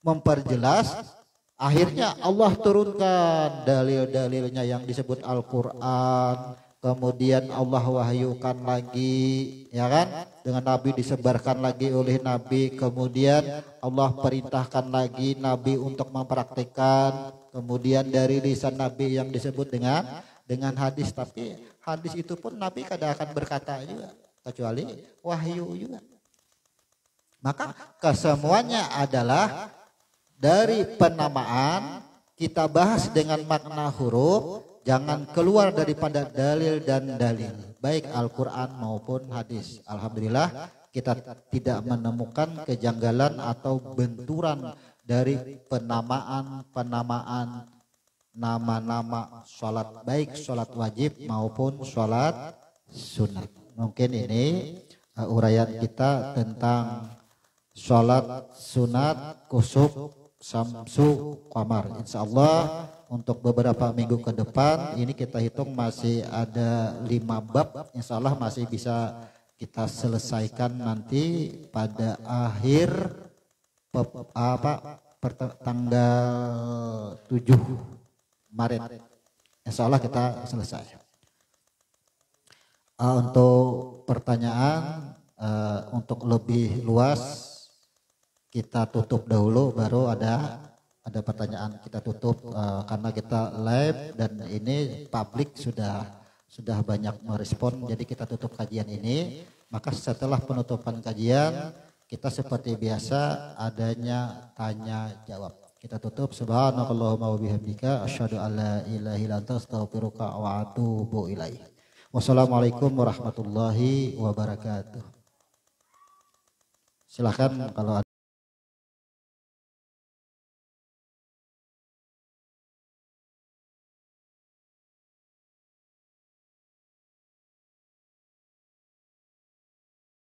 memperjelas, akhirnya Allah turunkan dalil-dalilnya yang disebut Al-Quran. Kemudian Allah wahyukan lagi, ya kan, dengan Nabi disebarkan lagi oleh Nabi. Kemudian Allah perintahkan lagi Nabi untuk mempraktikkan. Kemudian dari lisan Nabi yang disebut dengan hadis. Tapi hadis itu pun Nabi kadang akan berkata juga, kecuali wahyu juga. Maka kesemuanya adalah dari penamaan. Kita bahas dengan makna huruf, jangan keluar daripada dalil dan dalil, baik Al-Quran maupun hadis. Alhamdulillah kita tidak menemukan kejanggalan atau benturan dari penamaan nama-nama sholat, baik sholat wajib maupun sholat sunat. Mungkin ini uraian kita tentang sholat sunat kusuf samsu qamar. Insya Allah untuk beberapa minggu ke depan ini kita hitung masih ada 5 bab. Insya Allah masih bisa kita selesaikan nanti pada akhir tanggal 7 Maret. Insya Allah kita selesai. Untuk pertanyaan untuk lebih luas kita tutup dahulu, baru ada pertanyaan kita tutup karena kita live dan ini publik sudah banyak merespon, jadi kita tutup kajian ini. Maka setelah penutupan kajian kita seperti biasa adanya tanya jawab. Kita tutup. Subhanakallahumma wa bihamdika asyhadu an la ilaha illa anta astaghfiruka wa atubu ilaik. Wassalamualaikum warahmatullahi wabarakatuh. Silakan kalau